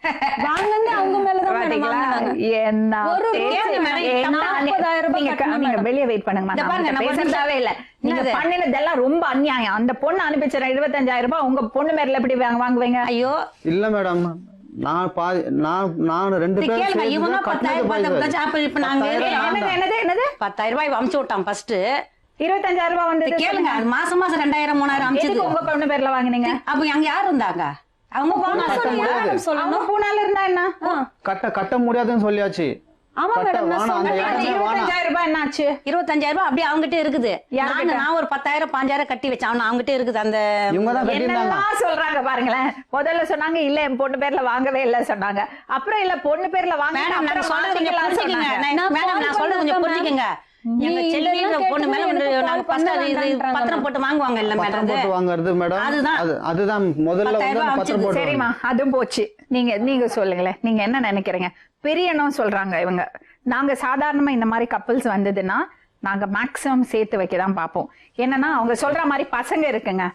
வாங்கினது அவங்க மேலதான் மேடம் பாத்தீங்களா? வாங்கினாங்க. என்ன ஒரு பேச்சு? மேடம், என்ன 40,000 ரூபாய் கட்டணும் நீங்க மேடம். வெளியே வெயிட் பண்ணுங்க. இந்த பாருங்க, நான் நம்ம பேசுறதாவே இல்ல. நீங்க என்னது? பண்ணினதெல்லாம் ரொம்ப அநியாயம். அந்த பொண்ணு அனுப்பிச்ச 25,000 ரூபாய் உங்க பொண்ணு மேல எப்படி வாங்குவீங்க? ஐயோ இல்ல மேடம், நான் பாதி நான் 2 பேரும் கேளுங்க, சேர்ந்து இவங்க தான் 10,000 கட்டினது ரூபாய் அப்ப இப்ப நாங்க 10,000 என்னது 10,000 ரூபாய் அமுச்சு விட்டான் ஃபர்ஸ்ட். 25,000 ரூபாய் வந்தது. கேளுங்க, அது மாசம் 2000 3000 அமுச்சது. எதுக்கு உங்க பொண்ணு பேர்ல வாங்குனீங்க? அப்ப அங்க யார் இருந்தாங்க? அவங்க போனால அவங்க பூனால இருந்தா என்ன? கட்ட முடியாதுன்னு சொல்லியாச்சு. ஆமா மேடம், நான் வேணாம், அந்த சொன்னேன். இடத்துல வேணாம். 25,000 ரூபாய் என்னாச்சு? 25,000 ரூபாய் அப்படியே அவங்ககிட்ட இருக்குது. யார்கிட்ட? நான் ஒரு 10,000 5,000 கட்டி வச்சேன். அவங்ககிட்ட இருக்குது அந்த. இவங்க தான் கட்டியிருந்தாங்க. என்னெல்லாம் சொல்றாங்க பாருங்களேன். முதல்ல சொன்னாங்க இல்ல என் பொண்ணு பேர்ல வாங்கவே இல்ல சொன்னாங்க. அப்புறம் இல்ல பொண்ணு பேர்ல வாங்க மேடம் நான் சொல்றது கொஞ்சம் புரிஞ்சுக்கங்க. மேடம் நான் சொல்றது கொஞ்சம் புரிஞ்சுக்கங்க. எங்க செல்வி பொண்ணு மேல நாங்க ஃபர்ஸ்ட் இது பத்திரம் போட்டு வாங்குவாங்க இல்ல மேடம். பத்திரம் போட்டு வாங்குறது மேடம். அதுதான். அதுதான் முதல்ல 10,000 வந்து பத்திரம் போட்டு சரிம்மா, அதுவும் போச்சு. நீங்க சொல்லுங்களேன், நீங்க என்ன நினைக்கிறீங்க? பெரியனும் சொல்றாங்க இவங்க. நாங்க சாதாரணமா இந்த மாதிரி கப்பல்ஸ் வந்ததுன்னா நாங்க மேக்ஸிமம் சேர்த்து வைக்கதான் பாப்போம். என்னன்னா அவங்க சொல்ற மாதிரி பசங்க இருக்குங்க,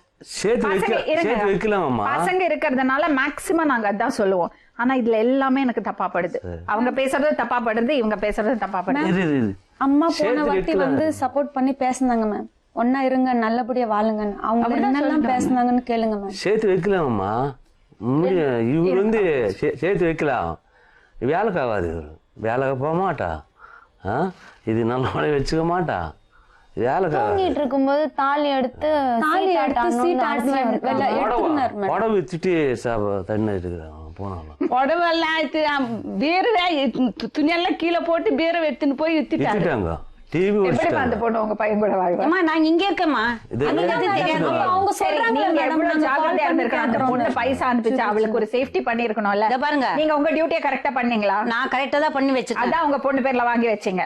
பசங்க இருக்கிறதுனால மேக்ஸிமம் நாங்க அதான் சொல்லுவோம். ஆனா இதுல எல்லாமே எனக்கு தப்பா படுது. அவங்க பேசுறது தப்பா படுது, இவங்க பேசுறது தப்பா படுது. அம்மா போன வாட்டி வந்து சப்போர்ட் பண்ணி பேசுனாங்க மேம். ஒன்னா இருங்க, நல்லபடியா வாழுங்க. அவங்க என்னெல்லாம் பேசுனாங்கன்னு கேளுங்க மேம். சேர்த்து வைக்கலாம்மா, இவரு வந்து சேர்த்து வைக்கலாம். வேலைக்கு ஆகாது, வேலைக்கு போக மாட்டா. இது நல்ல வச்சுக்க மாட்டா, வேலைக்கு தூங்கிட்டு இருக்கும்போது தாலி எடுத்து உடம்பு வச்சுட்டு தண்ணி எடுக்கிறாங்க. போனாலும் உடம்பெல்லாம் பீரவே துணியெல்லாம் கீழே போட்டு பீரவை எடுத்துன்னு போய் வித்துட்டாங்க. டிவி எப்படிமா அந்த பொண்ணு உங்க பையன் கூட வாழ்வா? அம்மா நாங்க இங்க இருக்கேம்மா. அவங்க சரி, சொல்றாங்க நீங்க மேடம், எவ்வளவு நாங்க ஜாக்கிரதையா call பண்ணி இருந்திருக்கணும். அந்த பொண்ணு கேக்குறோம். பைசா அனுப்பிச்சு அவளுக்கு ஒரு சேஃப்டி பண்ணிருக்கணும்ல. இத பாருங்க, நீங்க உங்க டியூட்டியை கரெக்டா பண்ணீங்களா? நான் கரெக்டா தான் பண்ணி வச்சிருக்கேன். அதான் உங்க பொண்ணு பேர்ல வாங்கி வச்சீங்க.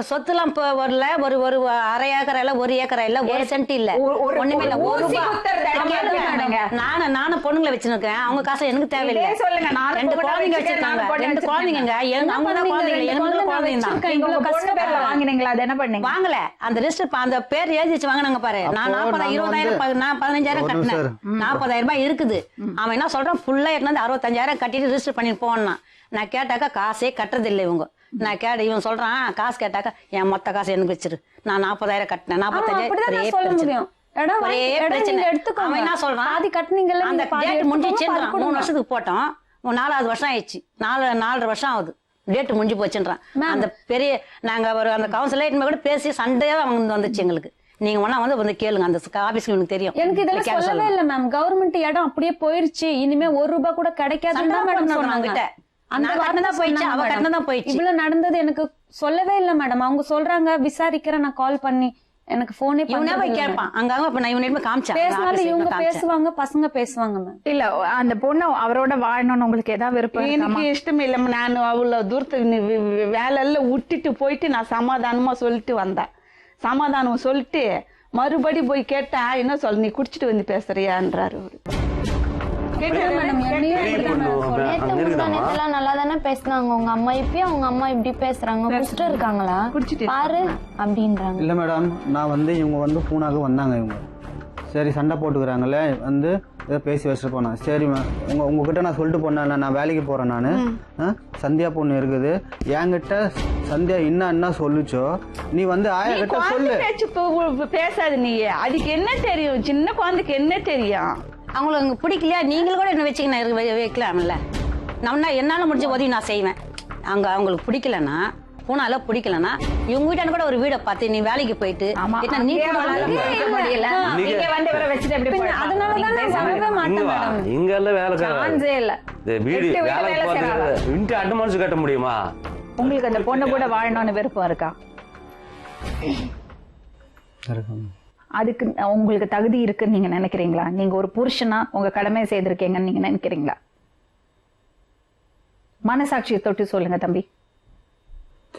சொத்துலாம் வரல. ஒரு அரை ஏக்கர் இல்ல, 1 ஏக்கர் இல்ல, 1 சென்ட் இல்ல, ஒண்ணுமே இல்ல. ஒரு ஊசி ரூபாய். குத்துறது இடம் கேளுங்க. நானும் பொண்ணுங்களை வச்சிருக்கேன். அவங்க காசு எனக்கு தேவையில்லை. இதே சொல்லுங்க, நானும் 2 பொண்ணு குழந்தைங்க வச்சிருக்கேன், வச்சிருக்காங்க. நானும் பொண்ணு 2 குழந்தைங்க. அவங்க தான் குழந்தைங்க, எனக்கு குழந்தைங்க தான். நீங்க உங்க பொண்ணு பேர்ல வாங்கினீங்களா? அது என்ன பண்ணீங்க? வாங்கல. அந்த ரிஜிஸ்டர் அந்த பேர் எழுதி வச்சு வாங்கினாங்க பாரு. நான் 20,000 நான் 15,000 கட்டினேன். 40,000 ரூபாய் இருக்குது. அவன் என்ன சொல்றான், ஃபுல்லா எடுத்து 65,000 கட்டிட்டு ரிஜிஸ்டர் பண்ணிட்டு போனா. நான் கேட்டாக்கா காசே கட்டுறது இல்லை இவங்க. நான் இவன் சொல்றான் காசு கேட்டாக்கா என் மொத்த காசு எனக்கு வச்சிரு, நான் 40,000 கட்டினேன். 45,000 சொல்ல முடியும். ஒரே பிரச்சனை. அவன் என்ன சொல்றான், பாதி கட்டுனீங்கல்ல, அந்த நீங்க பாதி டேட் முடிஞ்சிச்சுன்றான். எடுத்துக்கோங்க, 3 வருஷத்துக்கு போட்டோம், 4வது வருஷம் ஆயிடுச்சு. 4.5 வருஷம் ஆகுது, டேட் முடிஞ்சு போச்சுன்றான். அந்த பெரிய நாங்க அந்த கவுன்சிலர் கூட பேசி சண்டையா அவங்க வந்துச்சு எங்களுக்கு. நீங்க வேணா வந்து கேளுங்க, அந்த ஆபீஸ்ல எனக்கு தெரியும். எனக்கு இதெல்லாம் சொல்லவே இல்ல மேம். கவர்மெண்ட் இடம் அப்படியே போயிருச்சு, இனிமே 1 ரூபாய் கூட கிடைக்காதுன்னு தான் மேடம் சொன்னாங்க. இவ்வளவு நடந்தது எனக்கு சொல்லவே இல்ல மேடம். அவங்க சொல்றாங்க விசாரிக்கிறேன், நான் கால் பண்ணி எனக்கு போனே கேட்பான். பேசினாலும் இவங்க பேசுவாங்க, பசங்க பேசுவாங்க மேம். இல்ல அந்த பொண்ணு அவரோட வாழணும்னு உங்களுக்கு ஏதாவது விருப்பம்? எனக்கு இஷ்டம் இல்லம்மா. நான் அவ்வளவு தூரத்துக்கு வேலை எல்லாம் விட்டுட்டு போயிட்டு நான் சமாதானமா சொல்லிட்டு வந்தேன். சமாதானம் சொல்லிட்டு மறுபடி போய் கேட்டா என்ன சொல்ல, நீ குடிச்சிட்டு வந்து பேசுறியான்றாரு அவரு. நேத்துலாம் நல்லா தானே பேசினாங்க உங்க அம்மா. இப்பயும் அவங்க அம்மா இப்படி பேசுறாங்க. குடிச்சிட்டு இருக்காங்களா? பாரு அப்படின்றாங்க. இல்ல மேடம், நான் வந்து இவங்க வந்து பூனாக்கு வந்தாங்க. இவங்க சரி சண்டை போட்டுக்கிறாங்களே வந்து ஏதோ பேசி வச்சுட்டு போனேன். சரி உங்ககிட்ட நான் சொல்லிட்டு போனேன், நான் வேலைக்கு போறேன். நான் சந்தியா பொண்ணு இருக்குது என்கிட்ட. சந்தியா என்ன சொல்லுச்சோ நீ வந்து ஆயா கிட்ட சொல்லு. பேசாது நீ. அதுக்கு என்ன தெரியும், சின்ன குழந்தைக்கு என்ன தெரியும்? அவங்களுக்கு பிடிக்கலையா, நீங்களும் கூட என்ன வச்சுக்க வைக்கலாம்ல. நான் என்னால முடிஞ்ச உதவி நான் செய்வேன். அவங்களுக்கு பிடிக்கலன்னா, பூனால பிடிக்கலன்னா இவங்க வீட்டான கூட ஒரு வீடை பார்த்து நீ வேலைக்கு போயிட்டு நீ கட்ட முடியுமா? உங்களுக்கு அந்த பொண்ணு கூட வாழணும்னு விருப்பம் இருக்கா? அதுக்கு உங்களுக்கு தகுதி இருக்குன்னு நீங்க நினைக்கிறீங்களா? நீங்க ஒரு புருஷனா உங்க கடமையை செய்திருக்கீங்கன்னு நீங்க நினைக்கிறீங்களா? மனசாட்சியை தொட்டு சொல்லுங்க தம்பி.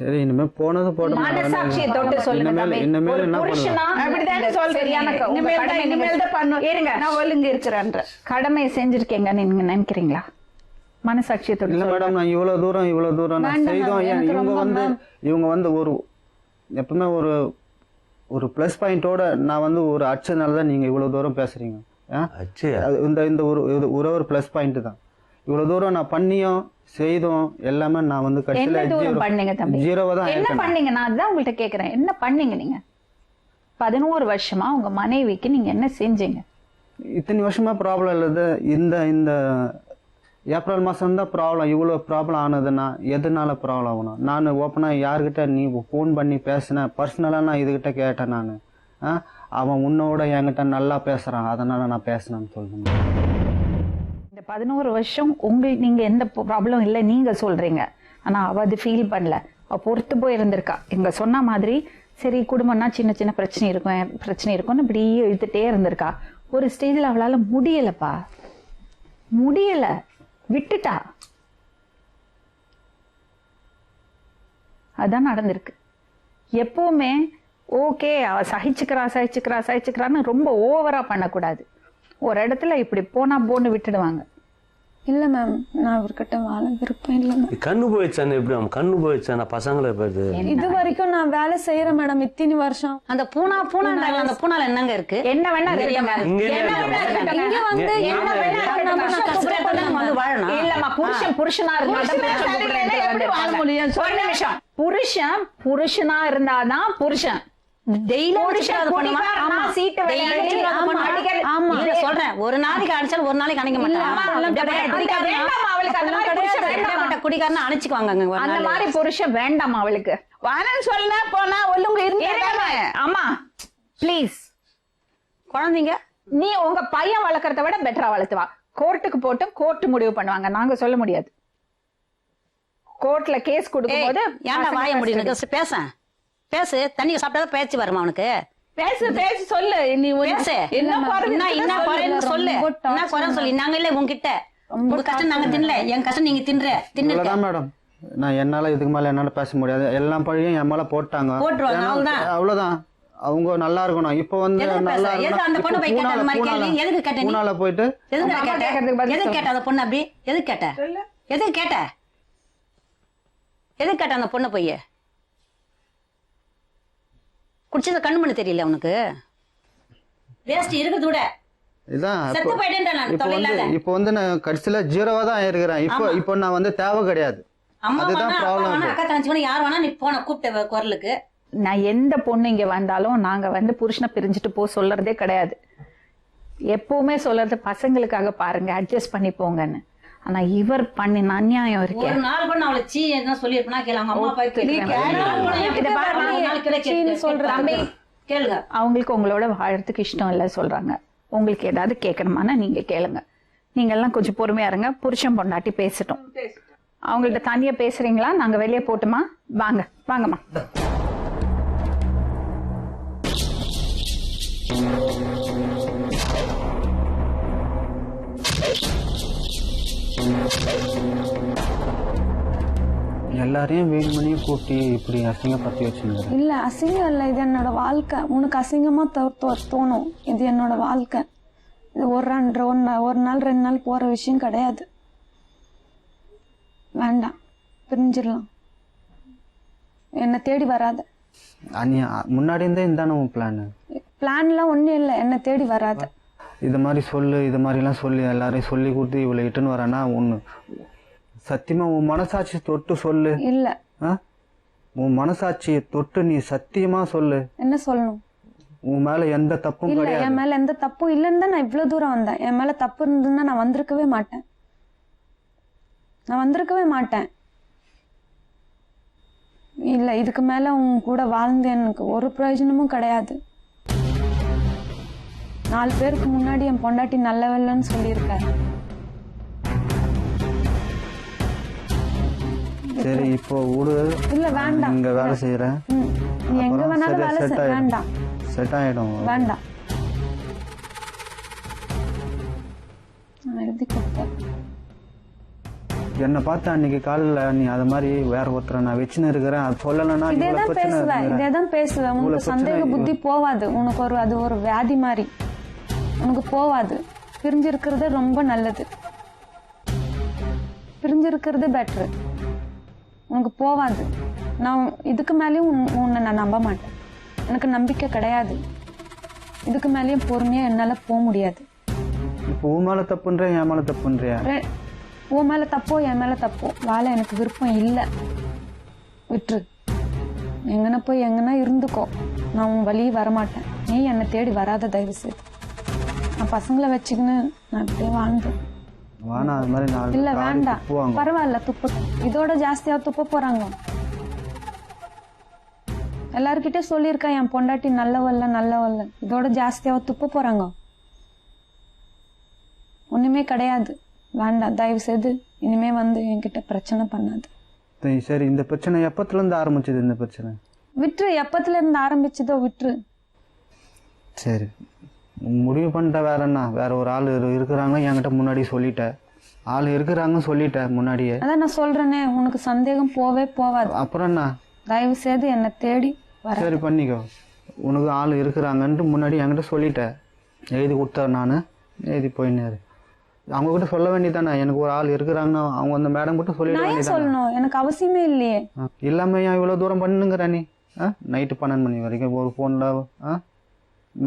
சரி இனிமே போனது போட்டோம். மனசாட்சியை தொட்டு சொல்லுங்க தம்பி. இனிமேல் ஒரு என்ன புருஷனா அப்படிதான் சொல்றேன். சரியான உங்க இனிமேல் கடமை நீங்க தான் பண்ணுவேன். இருங்க. நான் ஒழுங்கு இருக்கிறேன்ற கடமையை செஞ்சிருக்கீங்க நீங்க நினைக்கிறீங்களா? மனசாட்சியை தொட்டு இல்ல மேடம், நான் இவ்வளவு தூரம் நான் செய்தோம். ஏன் இவங்க வந்து ஒரு எப்பவுமே ஒரு ப்ளஸ் பாயிண்டோட நான் வந்து ஒரு அச்சனால தான் நீங்க இவ்வளவு தூரம் பேசுறீங்க. இந்த ஒரு ப்ளஸ் பாயிண்ட் தான். இவ்வளவு தூரம் நான் பண்ணியும் செய்தோம் எல்லாமே நான் வந்து என்ன தூரம் பண்ணீங்க தம்பி? ஜீரோவா தான். என்ன பண்ணீங்க? நான் அதுதான் உங்கள்ட்ட கேக்குறேன். என்ன பண்ணீங்க நீங்க? 11 வருஷமா உங்க மனைவிக்கு நீங்க என்ன செஞ்சீங்க? இத்தனை வருஷமா ப்ராப்ளம் இல்லது. இந்த ஏப்ரல் மாதம் தான் ப்ராப்ளம். இவ்வளோ ப்ராப்ளம் ஆனதுன்னா எதனால ப்ராப்ளம் ஆகணும்? நான் ஓப்பனாக யார்கிட்ட நீ ஃபோன் பண்ணி பேசினேன், பர்சனலாக நான் இதுகிட்ட கேட்டேன். நான் அவன் உன்னோட என்கிட்ட நல்லா பேசுகிறான், அதனால நான் பேசினேன்னு சொல்லுங்க. இந்த 11 வருஷம் நீங்க எந்த ப்ராப்ளம் இல்லை நீங்க சொல்றீங்க. ஆனா அவ அது ஃபீல் பண்ணல. அவ பொறுத்து போய் இருந்திருக்கா. எங்க சொன்ன மாதிரி சரி குடும்பம்னா சின்ன சின்ன பிரச்சனை இருக்கும்னு இப்படி இழுத்துட்டே இருந்திருக்கா. ஒரு ஸ்டேஜில் அவளால முடியல, விட்டுட்டா. அதான் நடந்திருக்கு. எப்பவுமே ஓகே அவ சகிச்சுக்கிறான்னு ரொம்ப ஓவரா பண்ணக்கூடாது. ஒரு இடத்துல இப்படி போன்னு விட்டுடுவாங்க. இல்ல மேம், நான் அவர்கிட்ட வாழ விருப்பம் இல்லை மேம். கண்ணு போயிடுச்சானே எப்படி மேம்? கண்ணு போயிடுச்சான பசங்களை போயிடுது. இது வரைக்கும் நான் வேலை செய்யறேன் மேடம் இத்தனை வருஷம். அந்த அந்த பூனால என்னங்க இருக்கு? என்ன வேணா இருக்கட்டுங்க. இல்லம்மா, புருஷனா புருஷனா இருந்தாதான் புருஷன். சொல்றேன், ஒரு நாளைக்கு அடிச்சாலும் ஒரு நாளைக்கு அணைக்க மாட்டான். குடிக்காரன்னு அணைச்சுக்குவாங்க. அந்த மாதிரி புருஷன் வேண்டாமா அவளுக்கு? வானன்னு சொல்ல போனா ஒழுங்கு ஆமா ப்ளீஸ். குழந்தைங்க நீ உங்க பையன் வளர்க்கறத விட பெட்டரா வளர்த்துவா. கோர்ட்டுக்கு போட்டு கோர்ட் முடிவு பண்ணுவாங்க, நாங்க சொல்ல முடியாது. கோர்ட்ல கேஸ் கொடுக்கும் போது ஏன்டா வாய முடியும்? பேசு. தண்ணி சாப்பிட்டா பேச்சு வருமா அவனுக்கு? பேசு சொல்லு. நீ பேசு. என்ன குறைன்னு சொல்லு. என்ன குறைன்னு சொல்லி நாங்க இல்ல உங்ககிட்ட. உங்க கஷ்டம் நாங்க தின்னல, என் கஷ்டம் நீங்க தின்னு மேடம். நான் என்னால இதுக்கு மேல என்னால பேச முடியாது. எல்லாம் பழியும் என் மேல போட்டாங்க. அவ்வளவுதான். அவங்க நல்லா இருக்கணும். இப்ப வந்து நல்லா பூனால போயிட்டு எதுக்கு கேட்ட அந்த பொண்ணு? அப்படி எதுக்கு கேட்ட அந்த பொண்ணை போய் குடிச்சத கண்ணு பண்ண தெரியல உனக்கு? வேஸ்ட் இருக்கிறது விட செத்து போயிட்டேன் நான். இப்போ வந்து நான் கடைசியில ஜீரோவா தான் இருக்கிறேன். இப்போ நான் வந்து தேவை கிடையாது. அதுதான் ப்ராப்ளம். அக்கா தங்கச்சி யார் வேணா நீ போன கூப்பிட்ட குரலுக்கு. நான் எந்த பொண்ணு இங்க வந்தாலும் நாங்க வந்து புருஷனை பிரிஞ்சுட்டு சொல்றதே கிடையாது. எப்பவுமே சொல்றது பசங்களுக்காக பாருங்க, அட்ஜஸ்ட் பண்ணி போங்கன்னு. ஆனா இவர் பண்ணின அநியாயம் இருக்கு. ஒரு நாள் கூட அவளை சீ என்ன சொல்லிருப்பா கேளுங்க. அம்மா அப்பா கேளுங்க. அவங்களுக்கு உங்களோட வாழறதுக்கு இஷ்டம் இல்ல சொல்றாங்க. உங்களுக்கு ஏதாவது கேட்கணுமானா நீங்க கேளுங்க. நீங்க எல்லாம் கொஞ்சம் பொறுமையா இருங்க. புருஷன் பொண்டாட்டி பேசட்டும். அவங்கள்ட்ட தனியா பேசுறீங்களா? நாங்க வெளியே போட்டுமா? வாங்கம்மா. எல்லாரையும் வேணுமனே கூட்டி இப்படி அசிங்கப்படுத்தி வச்சுருங்க. இல்ல அசிங்கம் இல்ல, இது என்னோட வாழ்க்கை. உனக்கு அசிங்கமா தோணும். இது என்னோட வாழ்க்கை. இது ஒரு நாள் 2 நாள் போற விஷயம் கிடையாது. வேண்டாம், பிரிஞ்சிடலாம். என்ன தேடி வராத. முன்னாடி இருந்தே இதான உன் பிளான்லாம் ஒண்ணும் இல்லை. என்ன தேடி வராத. இது மாதிரி சொல்லு, இது மாதிரிலாம் சொல்லி எல்லாரையும் சொல்லி கொடுத்து இவ்வளோ இட்டுன்னு வரேன்னா ஒன்று சத்தியமா உன் மனசாட்சி தொட்டு சொல்லு. இல்ல உன் மனசாட்சியை தொட்டு நீ சத்தியமா சொல்லு. என்ன சொல்லணும்? உன் மேல எந்த தப்பும் கிடையாது. என் மேல எந்த தப்பும் இல்லைன்னு தான் நான் இவ்வளவு தூரம் வந்தேன். என் மேல தப்பு இருந்ததுன்னா நான் வந்திருக்கவே மாட்டேன். இல்ல இதுக்கு மேல உன் கூட வாழ்ந்து எனக்கு ஒரு பிரயோஜனமும் கிடையாது. 4 பேருக்கு முன்னாடி என் பொண்டாட்டி நல்லவல்லன்னு சொல்லியிருக்காரு. சரி இப்போ விடு. இல்ல வேண்டாம். இங்க வேலை செய்யறேன். நீ எங்க வேணாலும் வேலை செய்ய. வேண்டாம். செட் ஆயிடும். வேண்டாம். நான் எழுதி கொடுத்தேன். என்னை பார்த்து அன்னைக்கு காலையில் நீ அது மாதிரி வேற ஒருத்தரை நான் வச்சுன்னு இருக்கிறேன், அது சொல்லலைன்னா இதேதான் பேசுவேன், இதேதான் பேசுவேன். உனக்கு சந்தேக புத்தி போவாது. உனக்கு அது ஒரு வியாதி மாதிரி உனக்கு போவாது. பிரிஞ்சிருக்கிறது ரொம்ப நல்லது, பிரிஞ்சிருக்கிறது பெட்ரு. உனக்கு போவாது. நான் இதுக்கு மேலேயும் உன்னை நான் நம்ப மாட்டேன். எனக்கு நம்பிக்கை கிடையாது. இதுக்கு மேலேயும் பொறுமையா என்னால போக முடியாது. இப்போ உன் மேலே தப்புன்ற, என் மேலே தப்புன்றியா? உன் மேல தப்போ என் மேல தப்போ, வாழ எனக்கு விருப்பம் இல்லை. விட்டுரு. எங்கன்னா போய் எங்கன்னா இருந்துக்கோ. நான் உன் வழி வரமாட்டேன். நீ என்னை தேடி வராத, தயவு செய்து. நான் பசங்களை வச்சுக்கின்னு நான் இப்படியே வாழ்ந்தேன். வானா அது மாதிரி நாலு இல்ல காரி வேண்டாம், துப்புவாங்க. பரவாயில்ல, துப்ப இதோட ஜாஸ்தியா துப்ப போறாங்க. எல்லார்கிட்ட சொல்லியிருக்கேன், என் பொண்டாட்டி நல்லவல்ல நல்லவல்ல. இதோட ஜாஸ்தியாவ துப்ப போறாங்க. ஒண்ணுமே கிடையாது. வேண்டாம், தயவு செய்து இனிமே வந்து என்கிட்ட பிரச்சனை பண்ணாது. சரி, இந்த பிரச்சனை எப்பத்துலேருந்து ஆரம்பிச்சது? இந்த பிரச்சனை விட்டுரு. எப்பத்துல இருந்து ஆரம்பிச்சதோ விட்டுரு. சரி, முடிவு பண்ணிட்ட. வேற என்ன? வேற ஒரு ஆள் இருக்கிறாங்க என்கிட்ட முன்னாடி சொல்லிட்டேன். ஆள் இருக்கிறாங்க சொல்லிட்டேன் முன்னாடியே. அதான் நான் சொல்றேனே, உனக்கு சந்தேகம் போவே போவாது. அப்புறம் என்ன? தயவு செய்து என்னை தேடி வர. சரி பண்ணிக்கோ. உனக்கு ஆள் இருக்கிறாங்கன்ட்டு முன்னாடி என்கிட்ட சொல்லிட்டேன். எழுதி கொடுத்தேன் நான், எழுதி போயினாரு. அவங்க கிட்ட சொல்ல வேண்டியதானே, எனக்கு ஒரு ஆள் இருக்கிறாங்கன்னா அவங்க அந்த மேடம் கிட்ட சொல்லிட நான் ஏன் வேண்டியதானே. சொல்லணும்? எனக்கு அவசியமே இல்லையே. இல்லாம ஏன் இவ்வளோ தூரம் பண்ணுங்கிற நீ? நைட்டு 12 மணி வரைக்கும் ஒரு ஃபோனில்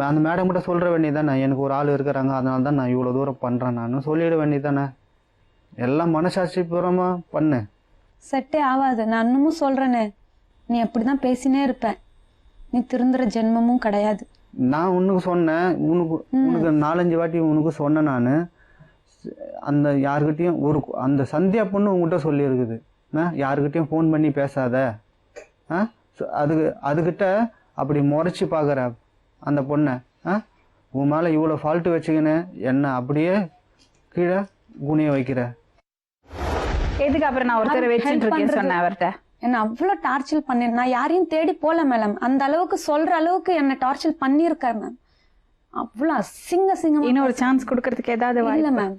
அந்த மேடம் கிட்ட சொல்கிற வேண்டியதானே, எனக்கு ஒரு ஆள் இருக்கிறாங்க அதனால தான் நான் இவ்வளோ தூரம் பண்ணுறேன், நான் சொல்லிட வேண்டியதானே. எல்லாம் மனசாட்சி பூரமா பண்ணு. செட்டே ஆகாது. நான் இன்னமும் சொல்றேனே, நீ அப்படிதான் பேசினே இருப்ப. நீ திருந்துற ஜென்மமும் கிடையாது. நான் உனக்கு சொன்னேன், உனக்கு 4-5 வாட்டி உனக்கு சொன்னேன். நான் அந்த யாருக்கிட்டையும் அந்த சந்தியா பொண்ணு உங்ககிட்ட சொல்லியிருக்குது, யாருக்கிட்டையும் ஃபோன் பண்ணி பேசாத. அதுக்கிட்ட அப்படி முறைச்சி பார்க்குற அந்த பொண்ணை. உன் மேலே இவ்வளோ ஃபால்ட்டு வச்சுக்கின்னு என்ன அப்படியே கீழே குனிய வைக்கிற. எதுக்கு அப்புறம் நான் ஒருத்தரை வச்சுட்டு இருக்கேன் சொன்னேன் அவர்கிட்ட. என்ன அவ்வளோ டார்ச்சர் பண்ணி, நான் யாரையும் தேடி போல மேடம். அந்த அளவுக்கு சொல்ற அளவுக்கு என்ன டார்ச்சர் பண்ணியிருக்காரு மேம். அவ்வளோ அசிங்கம். இன்னொரு சான்ஸ் கொடுக்கறதுக்கு ஏதாவது இல்ல மேம்,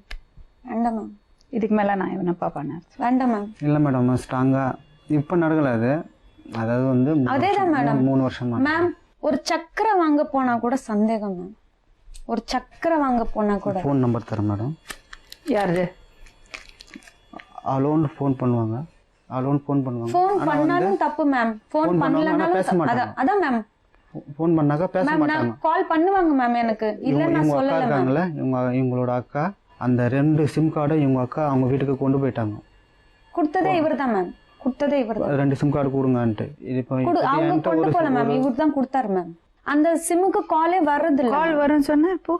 வேண்டாம் மேம். இதுக்கு மேல நான் இவனப்பா பண்ணேன். வேண்டாம் மேம். இல்லை மேடம், ஸ்ட்ராங்கா இப்போ நடக்கல அது. அதாவது வந்து அதேதான் மேடம், 3 வருஷமா மேம். ஒரு சக்கரை வாங்க போனா கூட சந்தேகம் மேம். ஒரு சக்கரை வாங்க போனா கூட. ஃபோன் நம்பர் தரேன் மேடம். யாரு? அலோன் ஃபோன் பண்ணுவாங்க. ஃபோன் பண்ணாலும் தப்பு மேம். ஃபோன் பண்ணலனாலும் அதான் மேம். ஃபோன் பண்ணாக்க பேச மேம் மாட்டாங்க. நான் கால் பண்ணுவாங்க மேம் எனக்கு. இல்ல நான் அக்கா சொல்லல மேம். இருக்காங்களே, இவங்களோட அக்கா அந்த 2 சிம் கார்டை இவங்க அக்கா அவங்க வீட்டுக்கு கொண்டு போயிட்டாங்க. கொடுத்ததே இவர்தான் மேம். கொடுத்ததே இவர்தான். 2 சிம் கார்டு கொடுங்கன்ட்டு. இது இப்போ அவங்க கொண்டு போல மேம். இவர்தான் கொடுத்தாரு மேம். அந்த சிம்முக்கு காலே வர்றது இல்ல. கால் வரும்னு சொன்னா இப்போ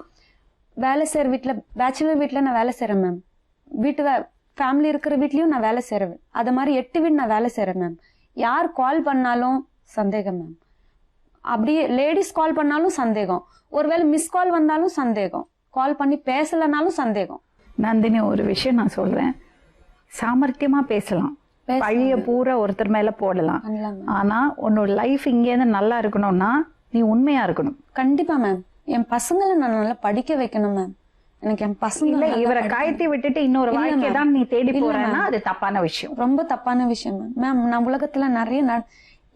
வேலை செய்யற வீட்டுல, பேச்சுலர் வீட்டுல நான் வேலை செய்யறேன் மேம். வீட்டு ஃபேமிலி இருக்கிற வீட்லயும் நான் வேலை செய்யறேன். அது மாதிரி 8 வீடு நான் வேலை செய்யறேன் மேம். யார் கால் பண்ணாலும் சந்தேகம் மேம். அப்படியே லேடிஸ் கால் பண்ணாலும் சந்தேகம். ஒருவேளை மிஸ் கால் வந்தாலும் சந்தேகம். கால் பண்ணி பேசலனாலும் சந்தேகம். நந்தினி, ஒரு விஷயம் நான் சொல்றேன். சாமர்த்தியமா பேசலாம், பழைய பூரா ஒருத்தர் மேல போடலாம். ஆனா உன்னோட லைஃப் இங்கேருந்து நல்லா இருக்கணும்னா நீ உண்மையா இருக்கணும். கண்டிப்பா மேம். என் பசங்களை நான் நல்லா படிக்க வைக்கணும் மேம். எனக்கு என் பசங்க இவரை காயத்தை விட்டுட்டு இன்னொரு வாழ்க்கையை தான் நீ தேடி போறேன்னா அது தப்பான விஷயம். ரொம்ப தப்பான விஷயம் மேம். மேம் நான் உலகத்துல நிறைய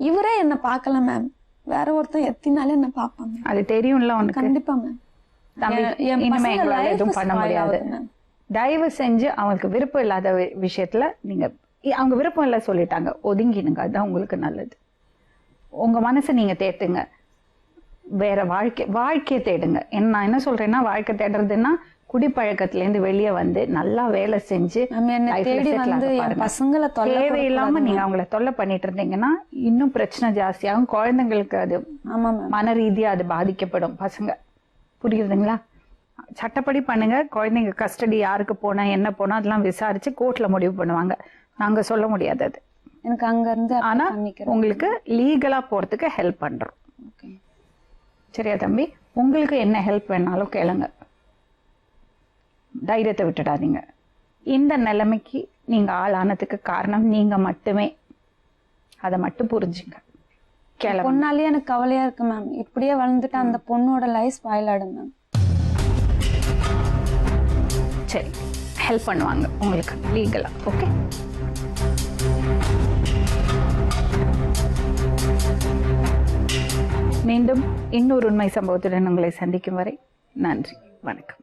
இவரே என்ன பார்க்கல மேம். வேற ஒருத்தன் எத்தினாலும் என்ன பார்ப்பாங்க. அது தெரியும்ல உனக்கு. கண்டிப்பா மேம். இனிமே எங்களால எதுவும் பண்ண முடியாது. தயவு செஞ்சு அவங்களுக்கு விருப்பம் இல்லாத விஷயத்துல நீங்க, அவங்க விருப்பம் இல்லை சொல்லிட்டாங்க, ஒதுங்கினுங்க. அதுதான் உங்களுக்கு நல்லது. உங்க மனசை நீங்க தேட்டுங்க. வேற வாழ்க்கையை தேடுங்க. நான் என்ன சொல்றேன்னா, வாழ்க்கை தேடுறதுன்னா குடிப்பழக்கத்துல இருந்து வெளியே வந்து நல்லா வேலை செஞ்சு தேவையில்லாம நீங்க அவங்கள தொல்லை பண்ணிட்டு இருந்தீங்கன்னா இன்னும் பிரச்சனை ஜாஸ்தியாகும். குழந்தைங்களுக்கு அது மன ரீதியா அது பாதிக்கப்படும். பசங்க, புரியுதுங்களா? சட்டப்படி பண்ணுங்க. குழந்தைங்க கஸ்டடி யாருக்கு போனா என்ன போனா அதெல்லாம் விசாரிச்சு கோர்ட்ல முடிவு பண்ணுவாங்க. நாங்க சொல்ல முடியாது அது. எனக்கு அங்க இருந்து ஆனா உங்களுக்கு லீகலா போறதுக்கு ஹெல்ப் பண்றோம். சரியா தம்பி? உங்களுக்கு என்ன ஹெல்ப் வேணாலும் கேளுங்க. தைரியத்தை விட்டுடாதீங்க. இந்த நிலைமைக்கு நீங்க ஆளானதுக்கு காரணம் நீங்க மட்டுமே. அதை மட்டும் புரிஞ்சுங்க. பொண்ணாலேயே எனக்கு கவலையா இருக்கு மேம். இப்படியே வளர்ந்துட்டு அந்த பொண்ணோட லைஃப் ஸ்பாயில் ஆயிடும் மேம். சரி, ஹெல்ப் பண்ணுவாங்க உங்களுக்கு லீகலா. ஓகே, மீண்டும் இன்னொரு உண்மை சம்பவத்துடன் உங்களை சந்திக்கும் வரை நன்றி, வணக்கம்.